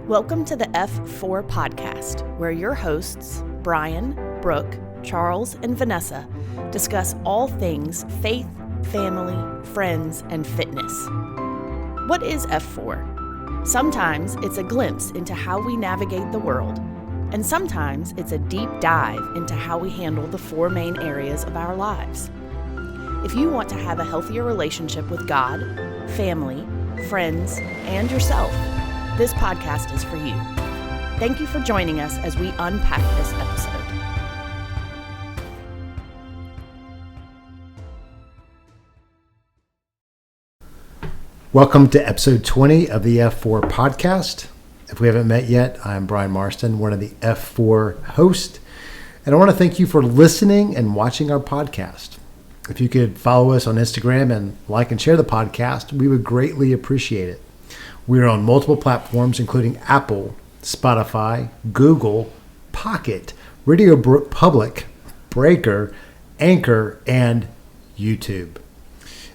Welcome to the F4 podcast, where your hosts, Brian, Brooke, Charles, and Vanessa, discuss all things faith, family, friends, and fitness. What is F4? Sometimes it's a glimpse into how we navigate the world, and sometimes it's a deep dive into how we handle the four main areas of our lives. If you want to have a healthier relationship with God, family, friends, and yourself, this podcast is for you. Thank you for joining us as we unpack this episode. Welcome to episode 20 of the F4 podcast. If we haven't met yet, I'm Brian Marston, one of the F4 hosts, and I want to thank you for listening and watching our podcast. If you could follow us on Instagram and like and share the podcast, we would greatly appreciate it. We are on multiple platforms, including Apple, Spotify, Google, Pocket, Radio Public, Breaker, Anchor, and YouTube.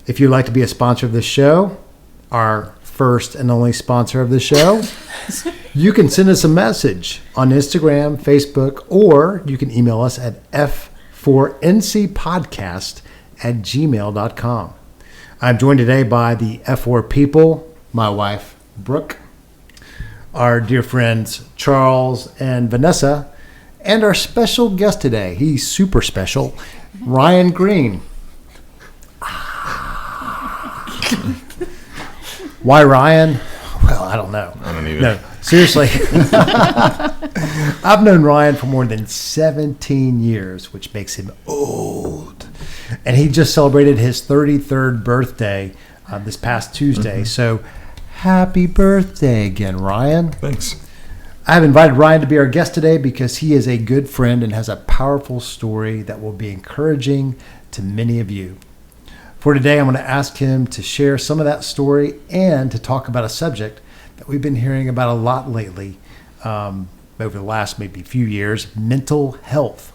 If you'd like to be a sponsor of this show, our first and only sponsor of the show, you can send us a message on Instagram, Facebook, or you can email us at f4ncpodcast@gmail.com. I'm joined today by the F4 people, my wife, Brooke, our dear friends, Charles and Vanessa, and our special guest today. He's super special, Ryan Green. Why Ryan? Well, I don't know. I don't either. No, seriously. I've known Ryan for more than 17 years, which makes him old. And he just celebrated his 33rd birthday this past Tuesday. So happy birthday again, Ryan. Thanks. I have invited Ryan to be our guest today because he is a good friend and has a powerful story that will be encouraging to many of you. For today, I'm going to ask him to share some of that story and to talk about a subject that we've been hearing about a lot lately over the last maybe few years, mental health.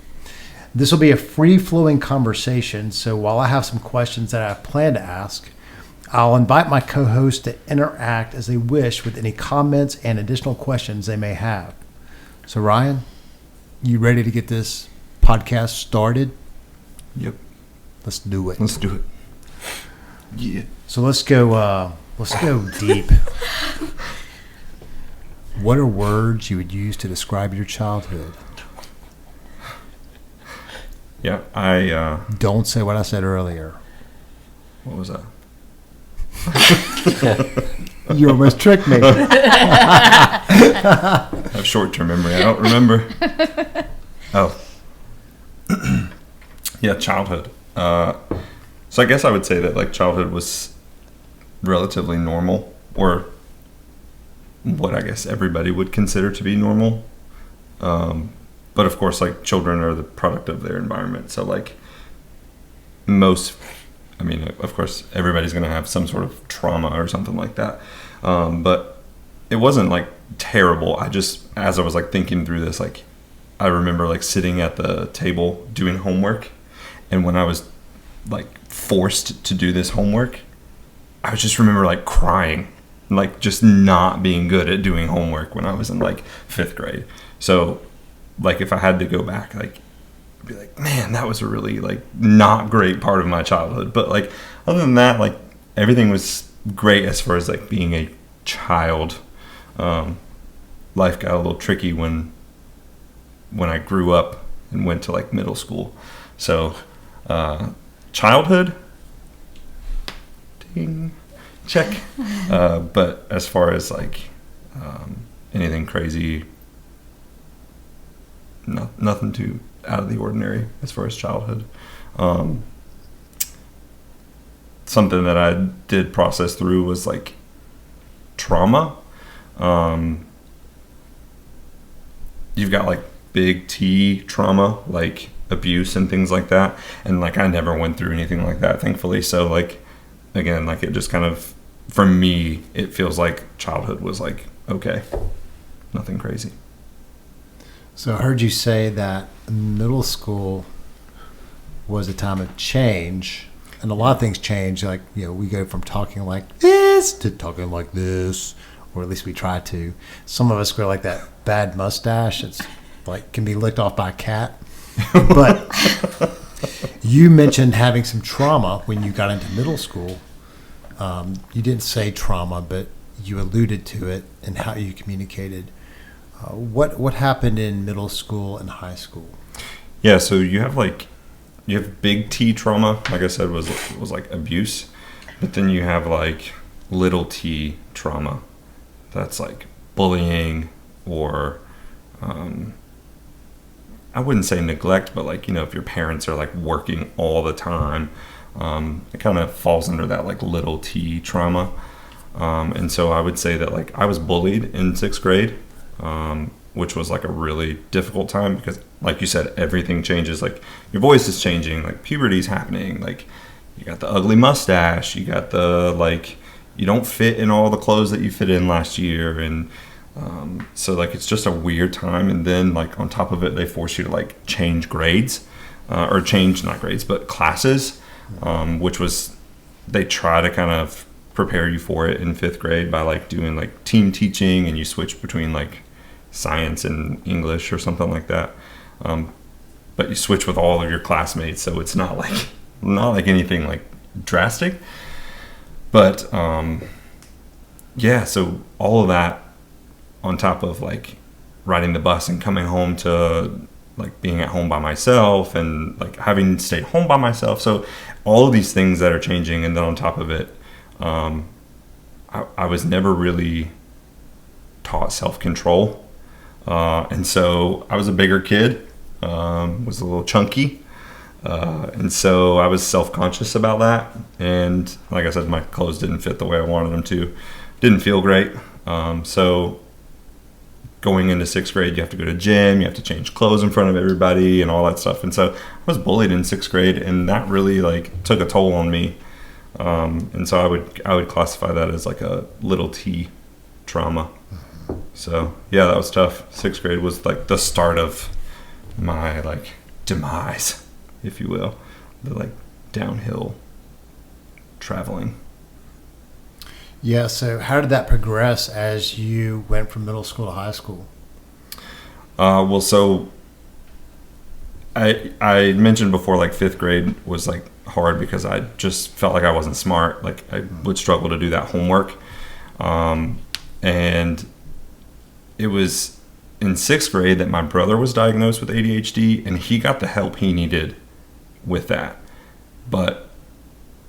This will be a free-flowing conversation, so while I have some questions that I plan to ask, I'll invite my co-hosts to interact as they wish with any comments and additional questions they may have. So Ryan, you ready to get this podcast started? Yep. Let's do it. Let's do it. Yeah. So let's go deep. What are words you would use to describe your childhood? Yeah, Don't say what I said earlier. what was that? You almost tricked me. I have short-term memory. I don't remember. Oh. Yeah, childhood. So I guess I would say that like childhood was relatively normal, or what I guess everybody would consider to be normal. But of course, like children are the product of their environment. So like of course, everybody's going to have some sort of trauma or something like that. But it wasn't like terrible. As I was like thinking through this, like I remember like sitting at the table doing homework. And when I was like forced to do this homework, I just remember like crying, like just not being good at doing homework when I was in like 5th grade. So like if I had to go back, like I'd be like, man, that was a really like not great part of my childhood. But like other than that, like everything was great as far as like being a child. Life got a little tricky when I grew up and went to like middle school. So childhood, ding, check. But as far as like anything crazy, nothing too out of the ordinary as far as childhood. Something that I did process through was like trauma. You've got like big T trauma, like abuse and things like that, and like I never went through anything like that, thankfully. So like again, like it just kind of, for me, it feels like childhood was like okay, nothing crazy. So I heard you say that middle school was a time of change, and a lot of things change. Like, you know, we go from talking like this to talking like this, or at least we try to. Some of us grow like that bad mustache. It's like can be licked off by a cat. But you mentioned having some trauma when you got into middle school. You didn't say trauma, but you alluded to it and how you communicated. What happened in middle school and high school? Yeah, so you have big T trauma, like I said, was like abuse, but then you have like little T trauma. That's like bullying or I wouldn't say neglect, but like, if your parents are like working all the time, it kind of falls under that like little T trauma. And so I would say that like I was bullied in 6th grade, which was like a really difficult time because like you said, everything changes. Like your voice is changing, like puberty's happening. Like you got the ugly mustache, you got the like, you don't fit in all the clothes that you fit in last year. And so like it's just a weird time. And then like on top of it, they force you to like change grades or change not grades but classes, which was they try to kind of prepare you for it in 5th grade by like doing like team teaching, and you switch between like science and English or something like that. But you switch with all of your classmates, so it's not like anything like drastic. But yeah, so all of that on top of like riding the bus and coming home to like being at home by myself and like having stayed home by myself. So all of these things that are changing, and then on top of it, I was never really taught self-control. And so I was a bigger kid, was a little chunky. And so I was self-conscious about that. And like I said, my clothes didn't fit the way I wanted them to. Didn't feel great. So going into 6th grade, you have to go to gym, you have to change clothes in front of everybody and all that stuff. And so I was bullied in 6th grade, and that really like took a toll on me. And so I would classify that as like a little T trauma. So yeah, that was tough. 6th grade was like the start of my like demise, if you will, the like downhill traveling. Yeah, so how did that progress as you went from middle school to high school? Well, so I mentioned before, like 5th grade was like hard because I just felt like I wasn't smart. Like I would struggle to do that homework. And it was in 6th grade that my brother was diagnosed with ADHD, and he got the help he needed with that. But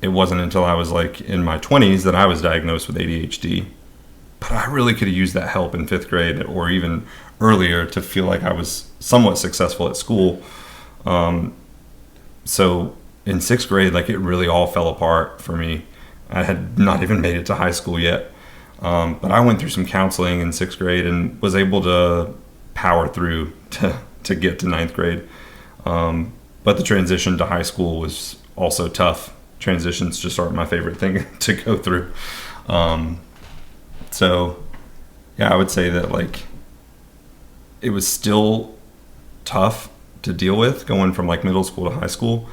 it wasn't until I was like in my 20s that I was diagnosed with ADHD. But I really could have used that help in 5th grade or even earlier to feel like I was somewhat successful at school. So in 6th grade, like it really all fell apart for me. I had not even made it to high school yet. But I went through some counseling in 6th grade and was able to power through to get to 9th grade. But the transition to high school was also tough. Transitions just aren't my favorite thing to go through. So yeah, I would say that like it was still tough to deal with going from like middle school to high school.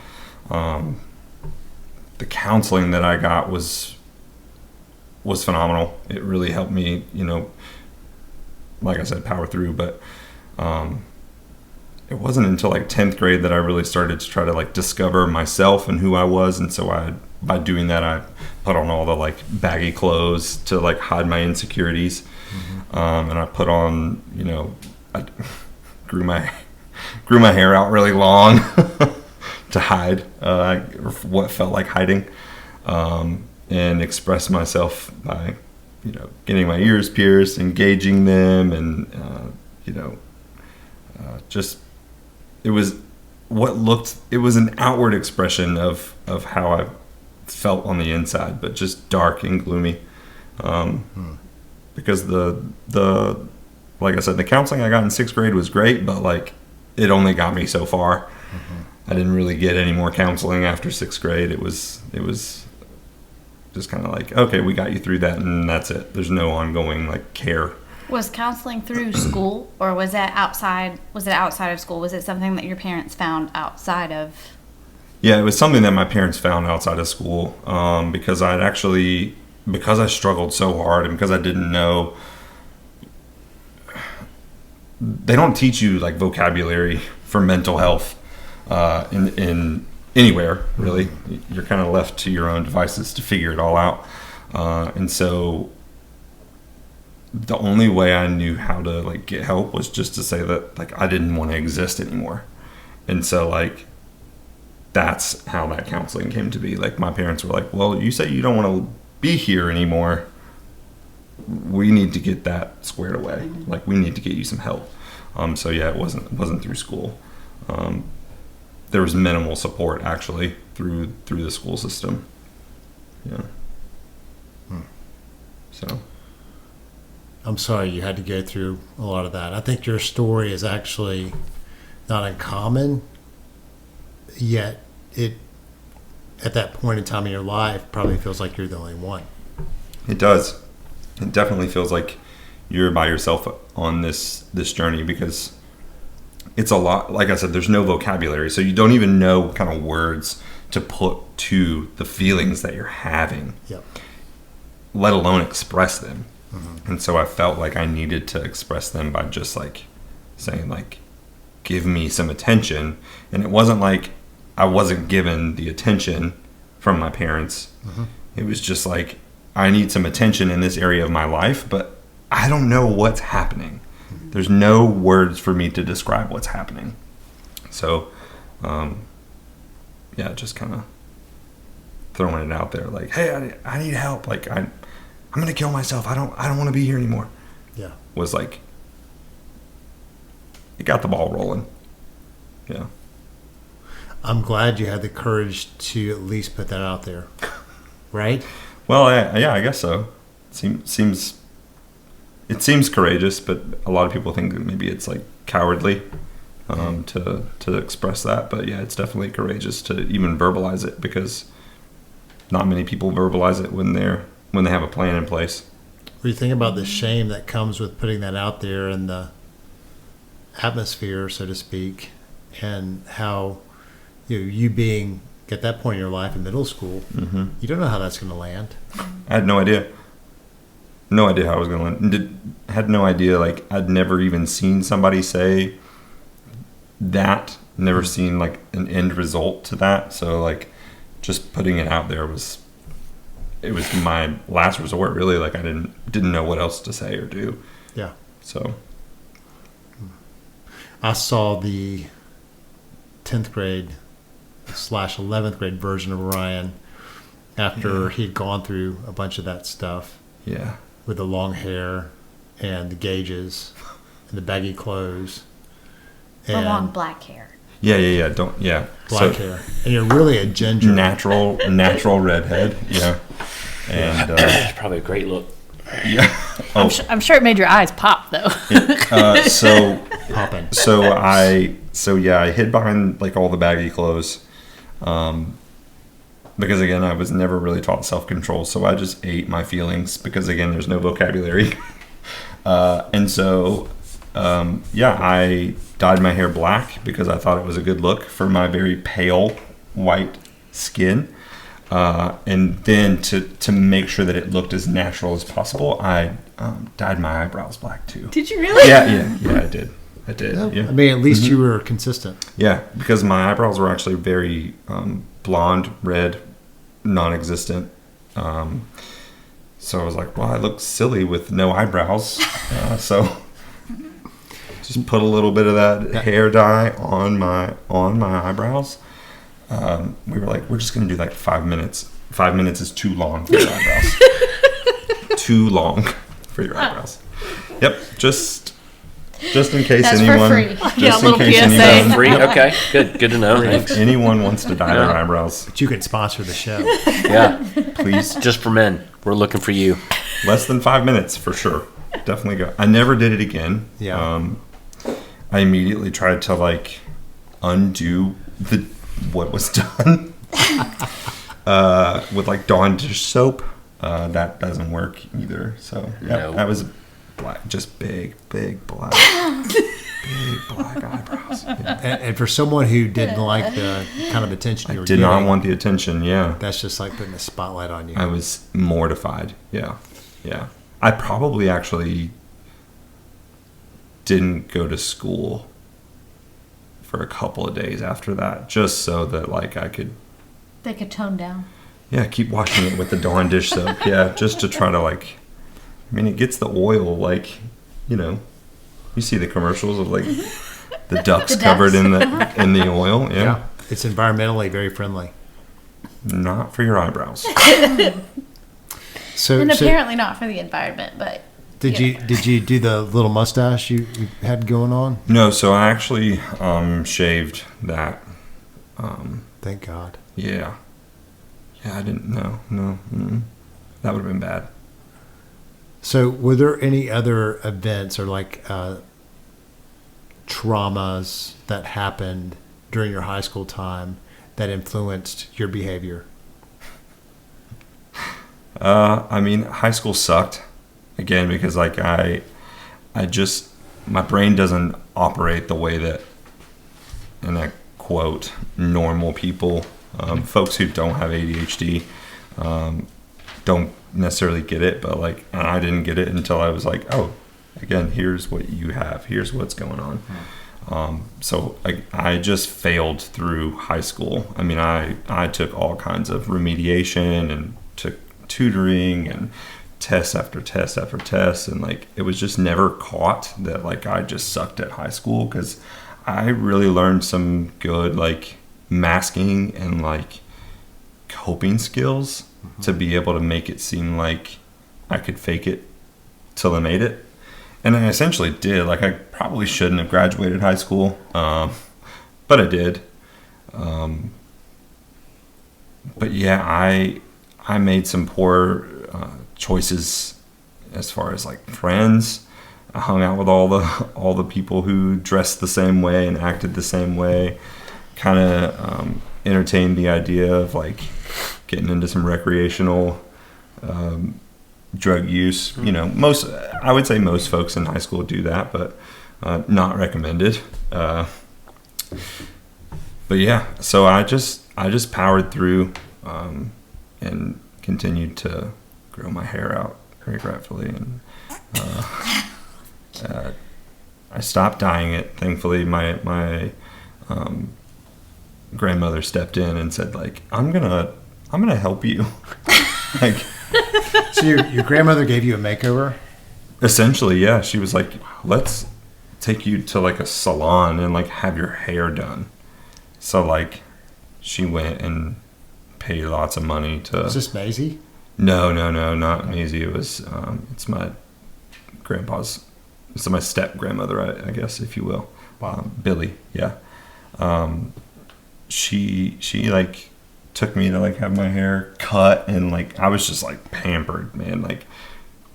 The counseling that I got was phenomenal. It really helped me, like I said, power through. But it wasn't until like 10th grade that I really started to try to like discover myself and who I was. And so by doing that, I put on all the like baggy clothes to like hide my insecurities. And I put on, I grew my hair out really long to hide what felt like hiding, and express myself by, getting my ears pierced, engaging them, and just it was an outward expression of how I felt on the inside, but just dark and gloomy. Because the like I said, the counseling I got in 6th grade was great, but like it only got me so far. I didn't really get any more counseling after 6th grade. It was just kind of like, okay, we got you through that, and that's it. There's no ongoing like care. Was counseling through school, or was that outside? Was it outside of school? Was it something that your parents found outside of? Yeah, it was something that my parents found outside of school, because I'd actually because I struggled so hard and because I didn't know, they don't teach you like vocabulary for mental health in anywhere really. You're kind of left to your own devices to figure it all out, and so the only way I knew how to like get help was just to say that like I didn't want to exist anymore. And so like that's how that counseling came to be. Like my parents were like, well, you say you don't want to be here anymore, we need to get that squared away. Like we need to get you some help. So yeah, it wasn't through school. There was minimal support actually through the school system. Yeah. So I'm sorry you had to go through a lot of that. I think your story is actually not uncommon, yet it, at that point in time in your life, probably feels like you're the only one. it does. It definitely feels like you're by yourself on this journey, because it's a lot. Like I said, there's no vocabulary, so you don't even know what kind of words to put to the feelings that you're having, Yep. let alone express them. Mm-hmm. And so I felt like I needed to express them by just like saying like, give me some attention. And it wasn't like I wasn't given the attention from my parents. Mm-hmm. It was just like, I need some attention in this area of my life, but I don't know what's happening. Mm-hmm. There's no words for me to describe what's happening. So, yeah, just kind of throwing it out there like, hey, I need help. Like I'm going to kill myself. I don't want to be here anymore. Yeah. Was like, it got the ball rolling. Yeah. I'm glad you had the courage to at least put that out there. Right? Well, yeah, I guess so. It seems courageous, but a lot of people think that maybe it's like cowardly to express that. But yeah, it's definitely courageous to even verbalize it, because not many people verbalize it when they have a plan in place. What do you think about the shame that comes with putting that out there in the atmosphere, so to speak, and how you being at that point in your life in middle school, Mm-hmm. you don't know how that's going to land. I had no idea. No idea how I was going to land. Had no idea. Like, I'd never even seen somebody say that. Never seen, like, an end result to that. So, like, just putting it out there was my last resort, really. Like, I didn't know what else to say or do. Yeah. So. I saw the 10th grade / 11th grade version of Ryan after he'd gone through a bunch of that stuff. Yeah. With the long hair and the gauges and the baggy clothes. The long black hair. Yeah. Black hair. And you're really a ginger. Natural redhead. Yeah. And It's probably a great look. yeah. I'm sure it made your eyes pop though. So Popping. I hid behind like all the baggy clothes, because again I was never really taught self-control, so I just ate my feelings, because again there's no vocabulary. And so I dyed my hair black because I thought it was a good look for my very pale white skin. And then to make sure that it looked as natural as possible, I dyed my eyebrows black too. Did you really? Yeah, I did. Yeah. I mean, at least you were consistent. Yeah, because my eyebrows were actually very blonde, red, non-existent. So I was like, well, I look silly with no eyebrows. So just put a little bit of that hair dye on my eyebrows. We were like, we're just going to do like 5 minutes. 5 minutes is too long for your eyebrows. Too long for your eyebrows. Yep, just in case That's anyone. for free. Just Yeah, a in little case PSA. anyone, Free? Okay, good to know. Thanks. anyone wants to dye their eyebrows, But you could sponsor the show. Yeah, please. just for men. We're looking for you. Less than 5 minutes for sure. Definitely go. I never did it again. Yeah. I immediately tried to like undo what was done with like Dawn dish soap. That doesn't work either. So yeah, No. that was black, just big black. big black eyebrows. Yeah. And for someone who didn't like the kind of attention you I were did getting, not want the attention. Yeah, that's just like putting a spotlight on you. I was mortified. Yeah, yeah. I probably actually didn't go to school for a couple of days after that, just so that like I could, They could tone down. yeah, keep washing it with the Dawn dish soap. Yeah, just to try to like, I mean, it gets the oil like, you know, you see the commercials of like the ducks The covered ducks. in the oil. Yeah. Yeah, it's environmentally very friendly. Not for your eyebrows. So, And so apparently not for the environment, but did you do the little mustache you had going on? No, so I actually shaved that. Thank God. Yeah. Yeah, I didn't know. No. Mm-mm. That would have been bad. So, were there any other events or like traumas that happened during your high school time that influenced your behavior? I mean, high school sucked. Again, because like I just, my brain doesn't operate the way that, and I quote, normal people, folks who don't have ADHD, don't necessarily get it, but like, and I didn't get it until I was like, oh, again, here's what you have, here's what's going on. So I just failed through high school. I mean, I took all kinds of remediation and took tutoring and test after test after test, and like it was just never caught that like I just sucked at high school, because I really learned some good like masking and like coping skills to be able to make it seem like I could fake it till I made it. And I essentially did. Like I probably shouldn't have graduated high school, but I did. But yeah, I made some poor choices as far as like friends. I hung out with all the people who dressed the same way and acted the same way. Kind of entertained the idea of like getting into some recreational drug use. You know, I would say most folks in high school do that, but not recommended. But yeah, so I just powered through and continued to grow my hair out regretfully, and I stopped dyeing it. Thankfully, my grandmother stepped in and said, like, I'm gonna help you. Like, So your grandmother gave you a makeover? essentially, yeah. She was like, let's take you to like a salon and like have your hair done. So like, she went and paid lots of money to. Is this Maisie? No, not Maisie. It was it's my grandpa's. It's my step grandmother, I guess, if you will. Wow. Billy, yeah. She like took me to like have my hair cut, and like I was just like pampered, man. Like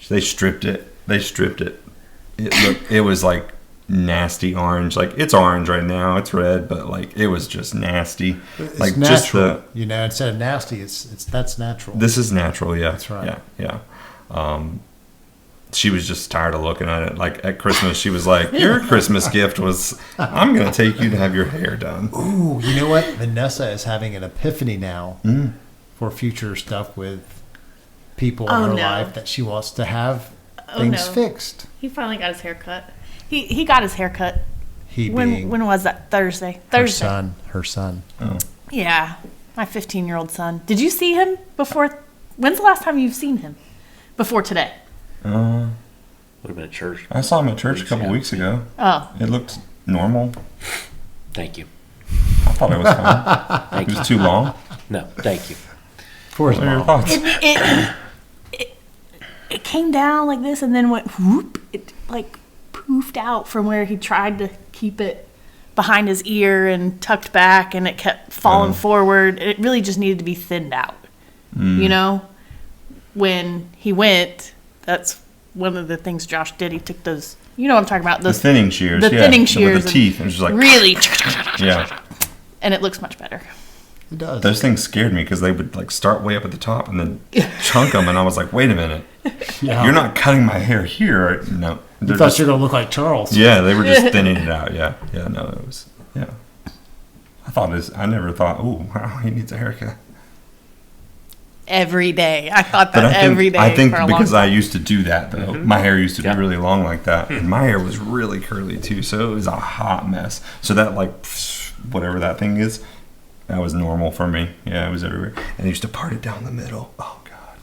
they stripped it. It was like nasty orange. Like it's orange right now. It's red, but like it was just nasty. It's like natural. just the. You know, instead of nasty, it's that's natural. This is natural, yeah. That's right. Yeah. She was just tired of looking at it. Like at Christmas, she was like, your Christmas gift was, I'm going to take you to have your hair done. Ooh, you know what? Vanessa is having an epiphany now for future stuff with people in Oh, her no. life that she wants to have Oh, things no. fixed. He finally got his hair cut. He got his hair cut. He being When was that? Thursday. her son. Oh. Yeah, my 15-year-old son. Did you see him before? When's the last time you've seen him? Before today? Would have been at church. I saw him at church a couple weeks ago. Oh, It looked normal. Thank you. I thought it was fine. Thank It you. was too long. No, thank you. For his What are your mom. thoughts? it came down like this and then went whoop. It like poofed out from where he tried to keep it behind his ear and tucked back, and it kept falling forward. It really just needed to be thinned out. You know, when he went, that's one of the things Josh did. He took those, you know what I'm talking about, The those thinning shears. the yeah. thinning shears With the teeth. It was just like, really, yeah. and it looks much better. It does. Those things scared me because they would like start way up at the top and then chunk them, and I was like, wait a minute, Yeah. you're not cutting my hair here. No, You they're thought just- you were going to look like Charles. yeah, they were just thinning it out. Yeah, no, it was yeah. I never thought, oh wow, he needs a haircut. Every day. I thought But that every day. I think for a because long I time. used to do that though. My hair used to Yeah. be really long like that, and my hair was really curly too, so it was a hot mess. So that like whatever that thing is, that was normal for me. Yeah, it was everywhere, and I used to part it down the middle. Oh god,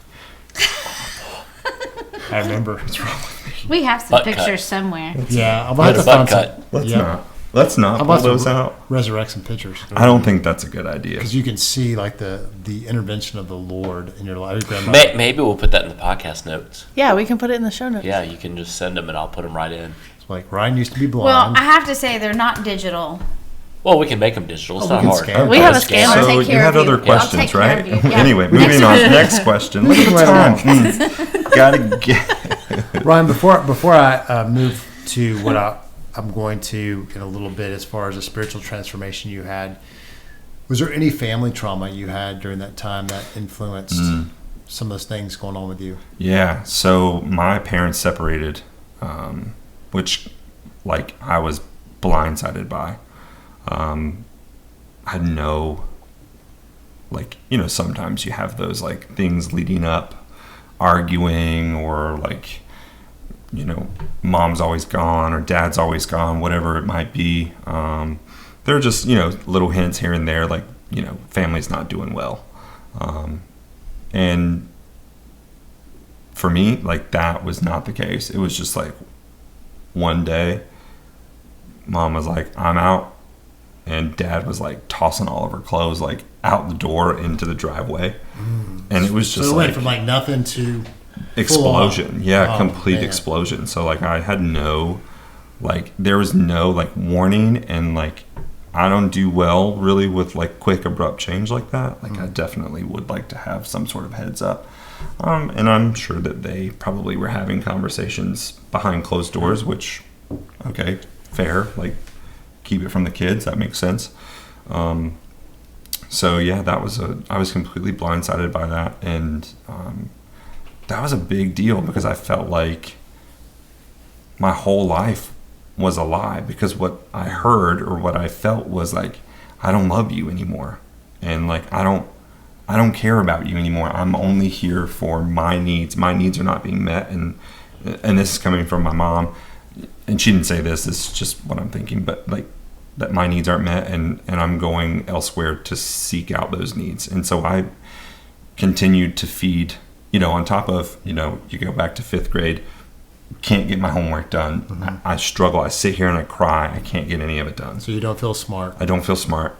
I remember. what's wrong with me? We have some Butt cut. pictures somewhere. Yeah, I'm Had about a to butt find cut. some. Let's Yeah. not. Let's not I'm pull about to those out. resurrect some pictures. I don't think that's a good idea. Because you can see like the intervention of the Lord in your life. Your grandmother. Maybe we'll put that in the podcast notes. Yeah, we can put it in the show notes. Yeah, you can just send them and I'll put them right in. It's like Ryan used to be Well, blind. I have to say they're not digital. Well, we can make them digital. It's Oh, we not can hard. scan We have a Scan scanner. I'll So take you care had of you. other I'll questions, take care right? of you. Yeah. Anyway, moving on. Next question. Look at the time. Gotta get. Ryan, before I move to what I'm going to in a little bit as far as the spiritual transformation you had, was there any family trauma you had during that time that influenced some of those things going on with you? Yeah. So my parents separated, which, like, I was blindsided by. I had no, like, sometimes you have those like things leading up, arguing, or like, mom's always gone or dad's always gone, whatever it might be. There are just, little hints here and there, like, family's not doing well. And for me, like, that was not the case. It was just like one day, mom was like, I'm out. And dad was like tossing all of her clothes like out the door into the driveway. And it was just So it like went from like nothing to explosion. Yeah, Oh, complete man. explosion. So like I had no, like, there was no like warning, and like I don't do well really with like quick abrupt change like that. Like I definitely would like to have some sort of heads up. And I'm sure that they probably were having conversations behind closed doors, which, okay, fair. Like, keep it from the kids. That makes sense. So yeah, I was completely blindsided by that, and that was a big deal because I felt like my whole life was a lie, because what I heard or what I felt was like, I don't love you anymore, and like I don't care about you anymore. I'm only here for my needs. My needs are not being met, and this is coming from my mom, and she didn't say this. This is just what I'm thinking, but like that my needs aren't met, and I'm going elsewhere to seek out those needs. And so I continued to feed, on top of, you go back to 5th grade, can't get my homework done. Mm-hmm. I struggle. I sit here and I cry. I can't get any of it done. So you don't feel smart. I don't feel smart.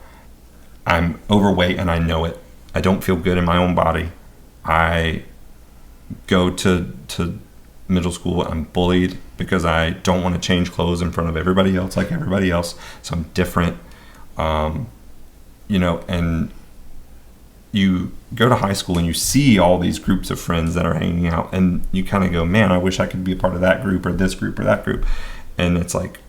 I'm overweight and I know it. I don't feel good in my own body. I go to middle school. I'm bullied because I don't want to change clothes in front of everybody else like everybody else. So I'm different. And you go to high school and you see all these groups of friends that are hanging out, and you kind of go, man, I wish I could be a part of that group or this group or that group. And it's like,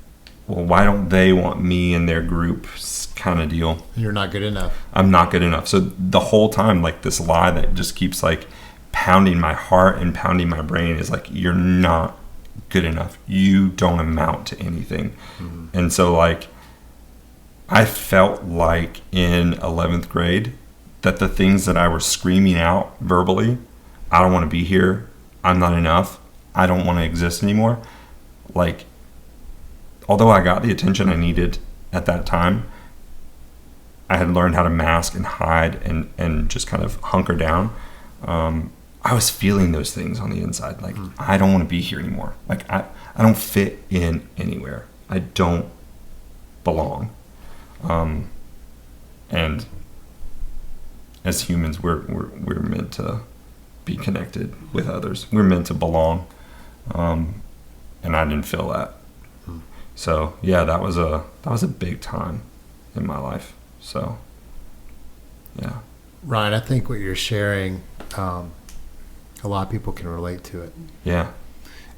well, why don't they want me in their group kind of deal? You're not good enough. I'm not good enough. So the whole time, like, this lie that just keeps like pounding my heart and pounding my brain is like, you're not good enough. You don't amount to anything. Mm-hmm. And so like, I felt like in 11th grade that the things that I was screaming out verbally, I don't want to be here, I'm not enough, I don't want to exist anymore, like, although I got the attention I needed at that time, I had learned how to mask and hide and just kind of hunker down. I was feeling those things on the inside. Like, I don't want to be here anymore. Like, I don't fit in anywhere. I don't belong. And as humans, we're meant to be connected with others. We're meant to belong. And I didn't feel that. So yeah, that was a big time in my life. So yeah. Ryan, I think what you're sharing, a lot of people can relate to it. Yeah.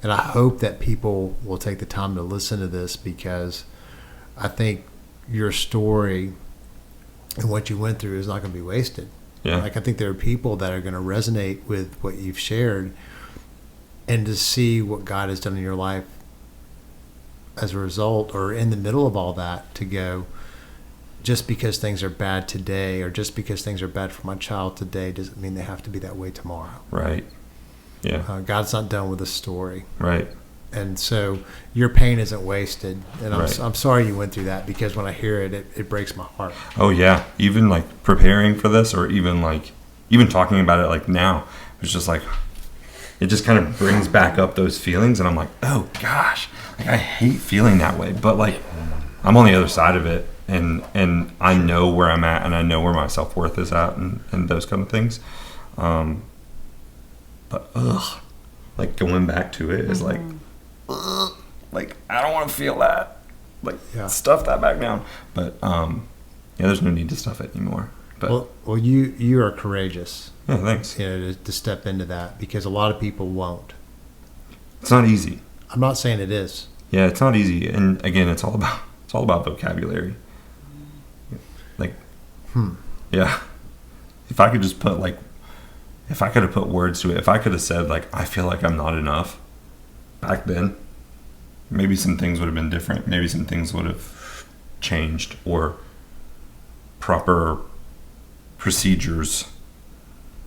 And I hope that people will take the time to listen to this, because I think your story and what you went through is not going to be wasted. Yeah. Like, I think there are people that are going to resonate with what you've shared, and to see what God has done in your life as a result, or in the middle of all that, to go, just because things are bad today, or just because things are bad for my child today, doesn't mean they have to be that way tomorrow. Right. Yeah. God's not done with the story. Right. And so your pain isn't wasted. And Right. I'm sorry you went through that, because when I hear it, it breaks my heart. Oh yeah. Even like preparing for this, or even talking about it like now, it's just like, it just kind of brings back up those feelings, and I'm like, oh gosh, like I hate feeling that way, but like I'm on the other side of it, and I know where I'm at, and I know where my self-worth is at, and those kind of things. But like going back to it is like, like I don't want to feel that, like stuff that back down. But yeah, there's no need to stuff it anymore. But Well, you are courageous, yeah, thanks. you know, to step into that, because a lot of people won't. It's not easy. I'm not saying it is. Yeah, it's not easy, and again, it's all about vocabulary. Like, yeah. If I could just put if I could have put words to it, if I could have said like, I feel like I'm not enough, back then, maybe some things would have been different. Maybe some things would have changed, or proper procedures.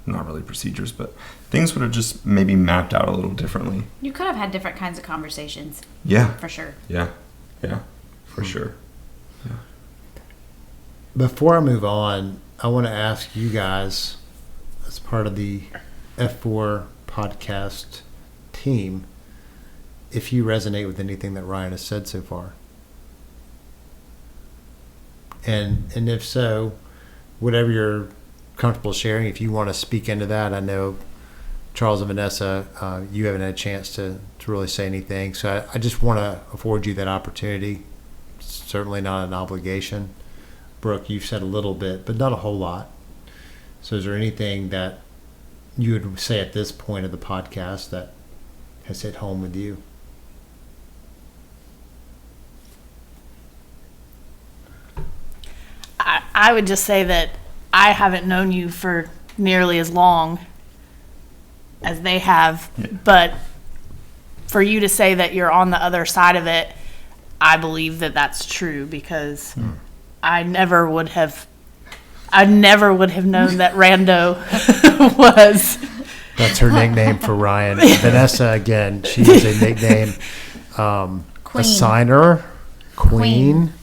Not really procedures, but things would have just maybe mapped out a little differently. You could have had different kinds of conversations, Yeah. for sure. Yeah. Yeah. For sure. Before I move on, I want to ask you guys, as part of the F4 podcast team, if you resonate with anything that Ryan has said so far. And if so, whatever you're comfortable sharing, if you want to speak into that. I know Charles and Vanessa, you haven't had a chance to really say anything, so I just want to afford you that opportunity. It's certainly not an obligation. Brooke, you've said a little bit, but not a whole lot. So is there anything that you would say at this point of the podcast that has hit home with you? I would just say that I haven't known you for nearly as long as they have, but for you to say that you're on the other side of it, I believe that that's true, because I never would have known that Rando was. That's her nickname for Ryan. Vanessa, again, she is a nickname. Queen. Assigner, Queen.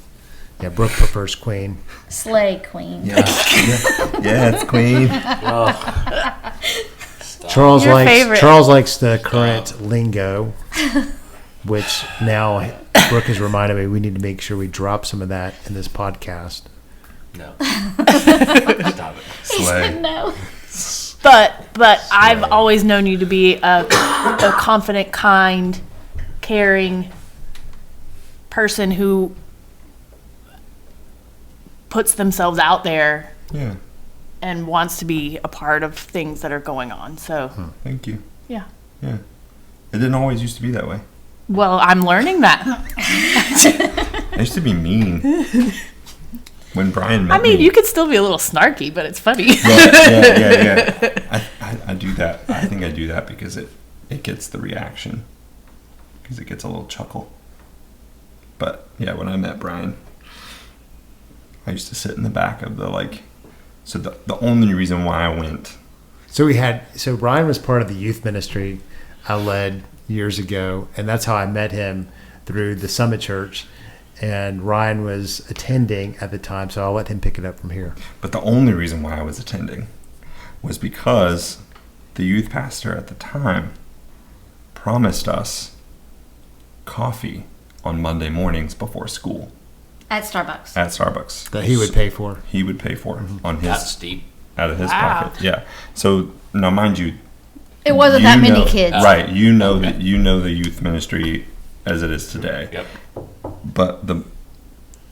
Yeah, Brooke prefers Queen. Slay queen. Yeah, it's Queen. Charles Your favorite. likes the current lingo, which now Brooke has reminded me we need to make sure we drop some of that in this podcast. No. Stop it. Slay. No. But I've always known you to be a confident, kind, caring person who puts themselves out there Yeah. and wants to be a part of things that are going on. So, Thank you. yeah. Yeah. It didn't always used to be that way. Well, I'm learning that. I used to be mean. When Brian met I mean, me. you could still be a little snarky, but it's funny. Yeah. I do that. I think I do that because it gets the reaction. Because it gets a little chuckle. But yeah, when I met Brian, I used to sit in the back of so the only reason why I went. So Ryan was part of the youth ministry I led years ago, and that's how I met him, through the Summit Church. And Ryan was attending at the time, so I'll let him pick it up from here. But the only reason why I was attending was because the youth pastor at the time promised us coffee on Monday mornings before school At Starbucks. at Starbucks. That he would pay for. He would pay for on That's his steep. out of his Wow. pocket. Yeah. So now, mind you, It wasn't you that many know- kids. right? You know that the youth ministry as it is today. Yep. But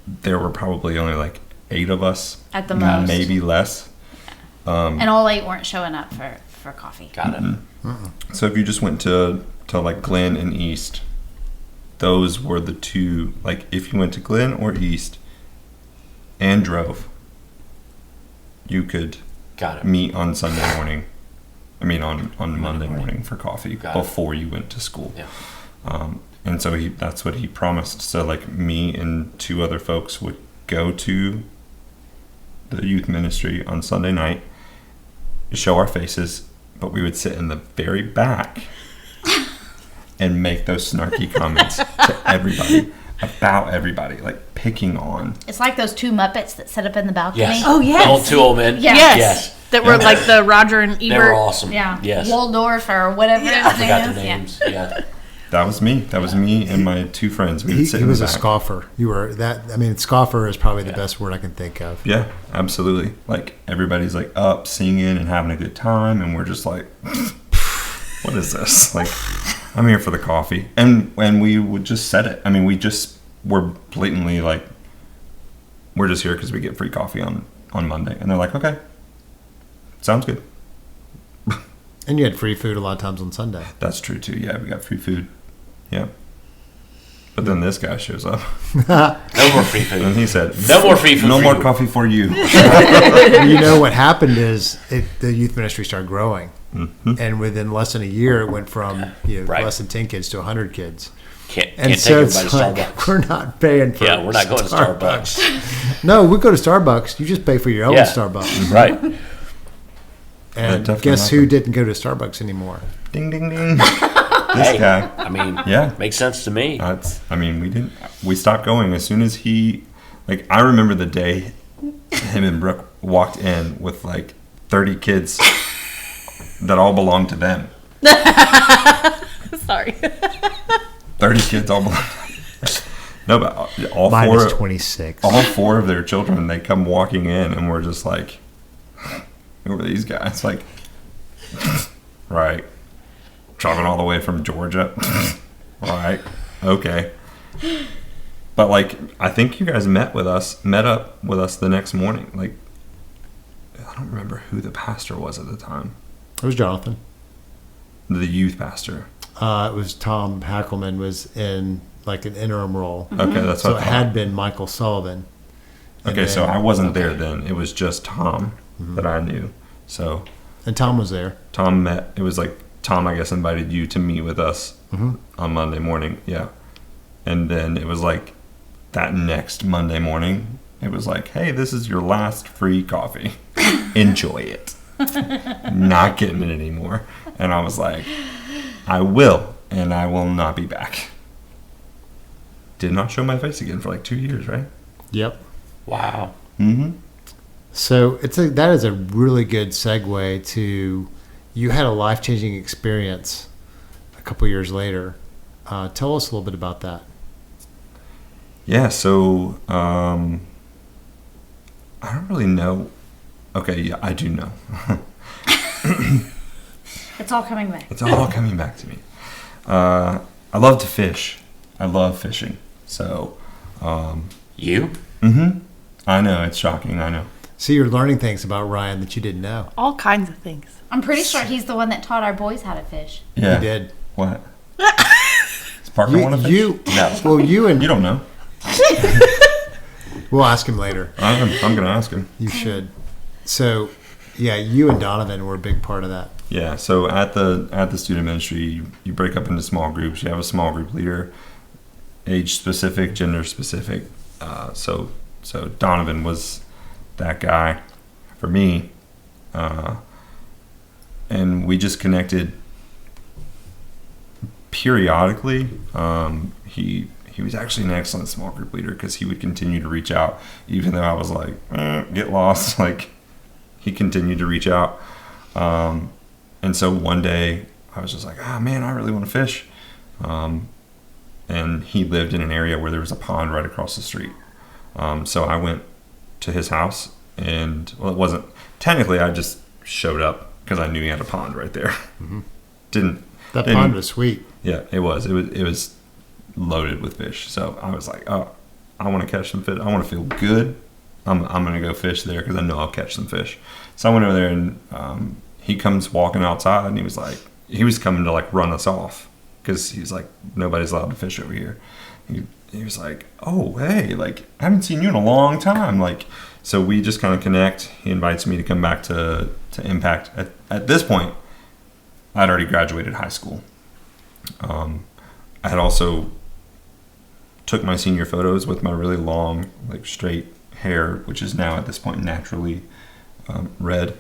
there were probably only 8 of us At the most. maybe less. And all 8 weren't showing up for coffee. Got it. So if you just went to Glen and East, those were the two. If you went to Glen or East and drove, you could Got it. meet on Sunday morning. I mean, on Monday morning for coffee Got it. before you went to school. Yeah. And so that's what he promised. So like me and 2 other folks would go to the youth ministry on Sunday night, show our faces, but we would sit in the very back and make those snarky comments to everybody about everybody, like picking on. It's like those 2 Muppets that sit up in the balcony. Yes. Oh, yes. 2 old men. Yeah. Yes. Yes. That were like the Roger and Ebert. They were awesome. Yeah. Yes. Waldorf or whatever I his forgot name the is. names. Yeah. That was me. That was me and my 2 friends. We would He sit in was the a back. scoffer. You were that. I mean, scoffer is probably the Yeah. best word I can think of. Yeah, absolutely. Like everybody's like up singing and having a good time, and we're just like, what is this? Like, I'm here for the coffee, and we would just set it. I mean, we just were blatantly like, we're just here because we get free coffee on Monday, and they're like, okay, sounds good. And you had free food a lot of times on Sunday. That's true too. Yeah, we got free food. Yeah. But then this guy shows up, No more free and food. he said, No more free food no for more you." coffee for you. You know what happened is the youth ministry started growing, and within less than a year, it went from Right. less than 10 kids to 100 kids. Can't And take so everybody it's to like, Starbucks. we're not paying for Yeah, we're not going to Starbucks. No, we go to Starbucks. You just pay for your own Yeah. Starbucks. Right. And definitely guess not who good. didn't go to Starbucks anymore? Ding, ding, ding. This Hey, guy. I mean, Yeah. makes sense to me. We stopped going as soon as he, like, I remember the day him and Brooke walked in with like 30 kids that all belonged to them. Sorry. 30 kids all belonged. No, but all Mine four, is 26. all 4 of their children, they come walking in and we're just like, who are these guys? Like, right. Traveling all the way from Georgia. Right. Okay. But like, I think you guys met up with us the next morning. Like, I don't remember who the pastor was at the time. It was Jonathan. The youth pastor. It was Tom Hackelman was in like an interim role. Okay, that's So what it I thought. had been Michael Sullivan. And Okay, so then- I wasn't there then. It was just Tom that I knew. So And Tom was there. Tom met. It was like Tom, I guess, invited you to meet with us on Monday morning. Yeah, and then it was like that next Monday morning. It was like, hey, this is your last free coffee. Enjoy it. Not getting it anymore. And I was like, I will, and I will not be back. Did not show my face again for like 2 years, right? Yep. Wow. Mm-hmm. So that is a really good segue to you had a life-changing experience a couple years later. Tell us a little bit about that. Yeah, so I don't really know. Okay, yeah, I do know. It's all coming back. It's all coming back to me. I love to fish. I love fishing. So, You? I know, it's shocking, I know. So you're learning things about Ryan that you didn't know. All kinds of things. I'm pretty sure he's the one that taught our boys how to fish. Yeah. You did. What? Does Parker want to fish? No. Well, you and You don't know. we'll ask him later. I'm going to ask him. You should. So, yeah, you and Donovan were a big part of that. Yeah, so at the student ministry, you break up into small groups. You have a small group leader, age specific, gender specific. So Donovan was that guy for me, and we just connected periodically. He was actually an excellent small group leader because he would continue to reach out, even though I was like, get lost. Like, he continued to reach out. And so one day I was just like, man, I really want to fish. And he lived in an area where there was a pond right across the street. So I went to his house and, well, it wasn't, technically I just showed up because I knew he had a pond right there. Didn't Pond was sweet. Yeah, it was loaded with fish. So I was like, oh, I want to catch some fish. I want to feel good. I'm going to go fish there because I know I'll catch some fish. So I went over there and he comes walking outside and he was coming to like run us off because he's like, nobody's allowed to fish over here. He was like, oh, hey, like, I haven't seen you in a long time. Like, So we just kind of connect. He invites me to come back to Impact. At this point, I'd already graduated high school. I had also took my senior photos with my really long, like straight hair, which is now at this point naturally red,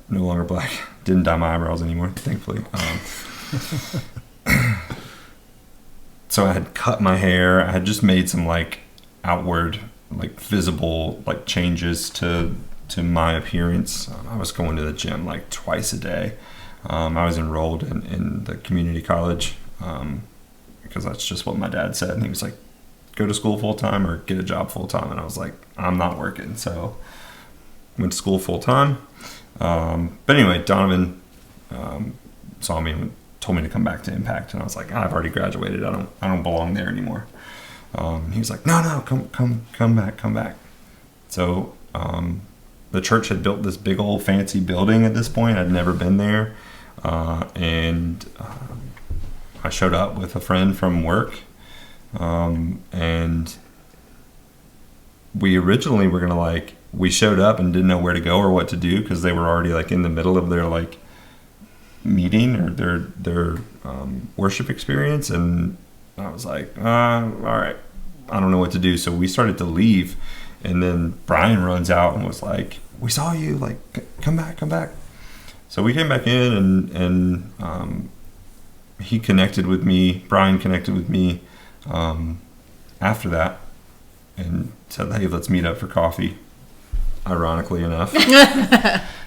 no longer black. Didn't dye my eyebrows anymore, thankfully. So I had cut my hair. I had just made some like outward, like visible, like changes to my appearance. I was going to the gym like twice a day. I was enrolled in the community college because that's just what my dad said. And he was like, go to school full time or get a job full time. And I was like, I'm not working. So went to school full time. But anyway, Donovan saw me and told me to come back to Impact. And I was like, I've already graduated. I don't belong there anymore. He was like, no, come back. So the church had built this big old fancy building at this point. I'd never been there. And I showed up with a friend from work. And we originally were going to we showed up and didn't know where to go or what to do because they were already like in the middle of their like meeting or their worship experience. And I was like, all right, I don't know what to do. So we started to leave. And then Brian runs out and was like, we saw you, like, come back. So we came back in and he connected with me. Brian connected with me after that and said, hey, let's meet up for coffee. Ironically enough.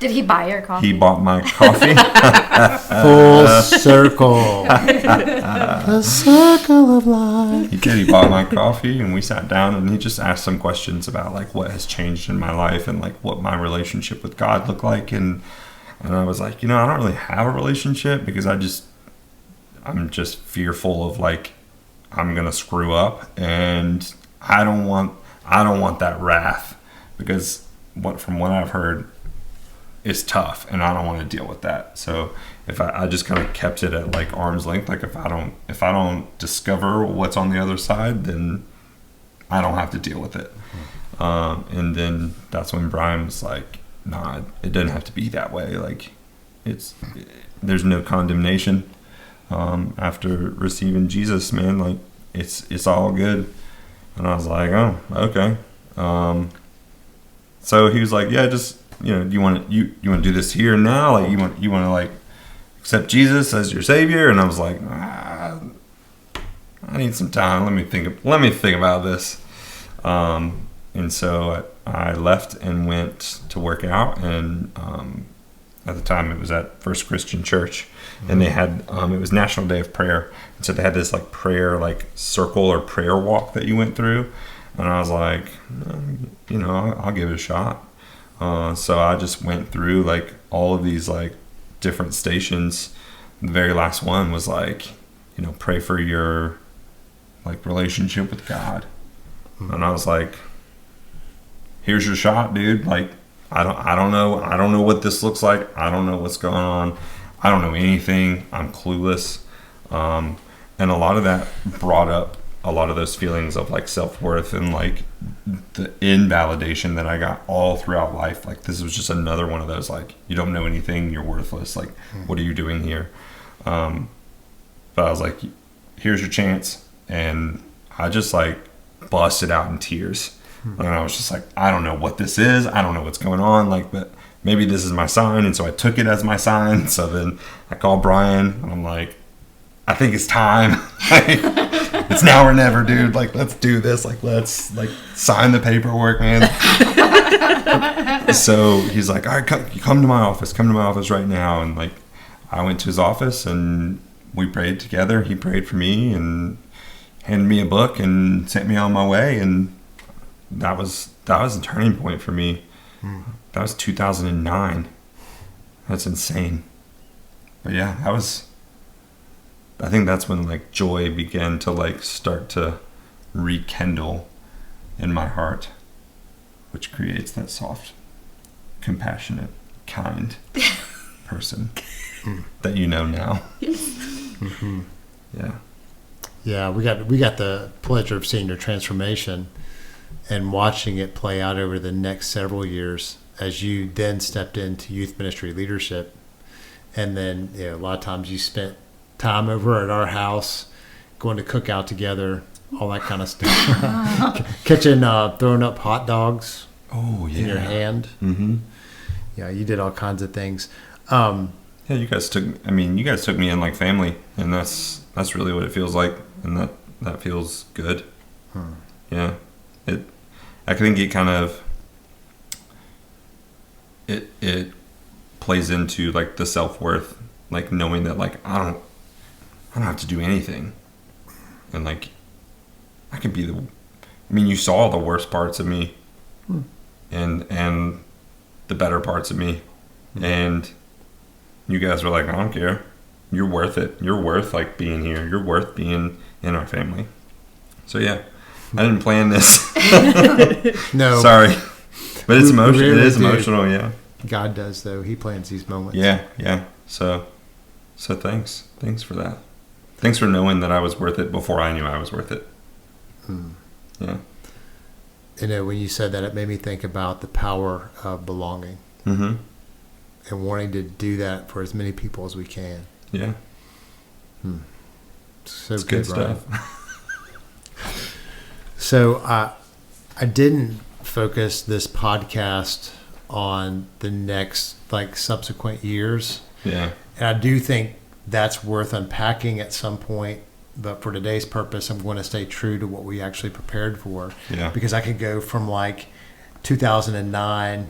Did he buy your coffee? He bought my coffee. Full circle. The circle of life. He did. He bought my coffee and we sat down and he just asked some questions about like what has changed in my life and like what my relationship with God looked like. And I was like, I don't really have a relationship because I'm just fearful of like, I'm going to screw up and I don't want that wrath because from what I've heard, it's tough and I don't want to deal with that. So if I just kind of kept it at like arm's length, like if I don't discover what's on the other side, then I don't have to deal with it. And then that's when Brian was like, nah, it doesn't have to be that way. Like there's no condemnation after receiving Jesus, man. Like it's all good. And I was like, oh, okay. So he was like, yeah, just, you want to do this here and now? Like you want to like accept Jesus as your savior? And I was like, I need some time. Let me think about this. And so I left and went to work out. And at the time it was at First Christian Church, and they had it was National Day of Prayer. And so they had this like prayer like circle or prayer walk that you went through. And I was like, I'll give it a shot. So I just went through like all of these like different stations. The very last one was like, pray for your like relationship with God. And I was like, here's your shot, dude. Like, I don't know what this looks like. I don't know what's going on. I don't know anything. I'm clueless. And a lot of that brought up a lot of those feelings of like self-worth and like the invalidation that I got all throughout life. Like this was just another one of those, like, you don't know anything, you're worthless. Like, what are you doing here? But I was like, here's your chance. And I just like busted out in tears. And I was just like, I don't know what this is. I don't know what's going on. Like, but maybe this is my sign. And so I took it as my sign. So then I called Brian and I'm like, I think it's time. It's now or never, dude. Like, let's do this. Like, let's like sign the paperwork, man. So he's like, all right, come to my office. Come to my office right now. And like, I went to his office and we prayed together. He prayed for me and handed me a book and sent me on my way. And that was a turning point for me. That was 2009. That's insane. But yeah, I think that's when like joy began to like start to rekindle in my heart, which creates that soft, compassionate, kind person that now. Yeah. Yeah, we got the pleasure of seeing your transformation and watching it play out over the next several years as you then stepped into youth ministry leadership. And then, a lot of times you spent time over at our house, going to cook out together, all that kind of stuff. Kitchen, throwing up hot dogs Oh yeah. in your hand. Mm-hmm. Yeah, you did all kinds of things. Yeah, you guys took me in like family, and that's really what it feels like, and that feels good. Yeah, I think it kind of it plays into like the self-worth, like knowing that like I don't have to do anything, and like I can be you saw the worst parts of me, and the better parts of me, and you guys were like, I don't care, you're worth it, you're worth like being here, you're worth being in our family. So yeah, I didn't plan this. No, Sorry, but it's emotional. really It is do. emotional. Yeah. God does, though. He plans these moments. Yeah. So thanks for that. Thanks for knowing that I was worth it before I knew I was worth it. Yeah. When you said that, it made me think about the power of belonging Mm-hmm. and wanting to do that for as many people as we can. Yeah. So It's good Ryan. stuff. So I didn't focus this podcast on the next subsequent years, Yeah. and I do think that's worth unpacking at some point. But for today's purpose, I'm going to stay true to what we actually prepared for. Yeah. Because I could go from 2009,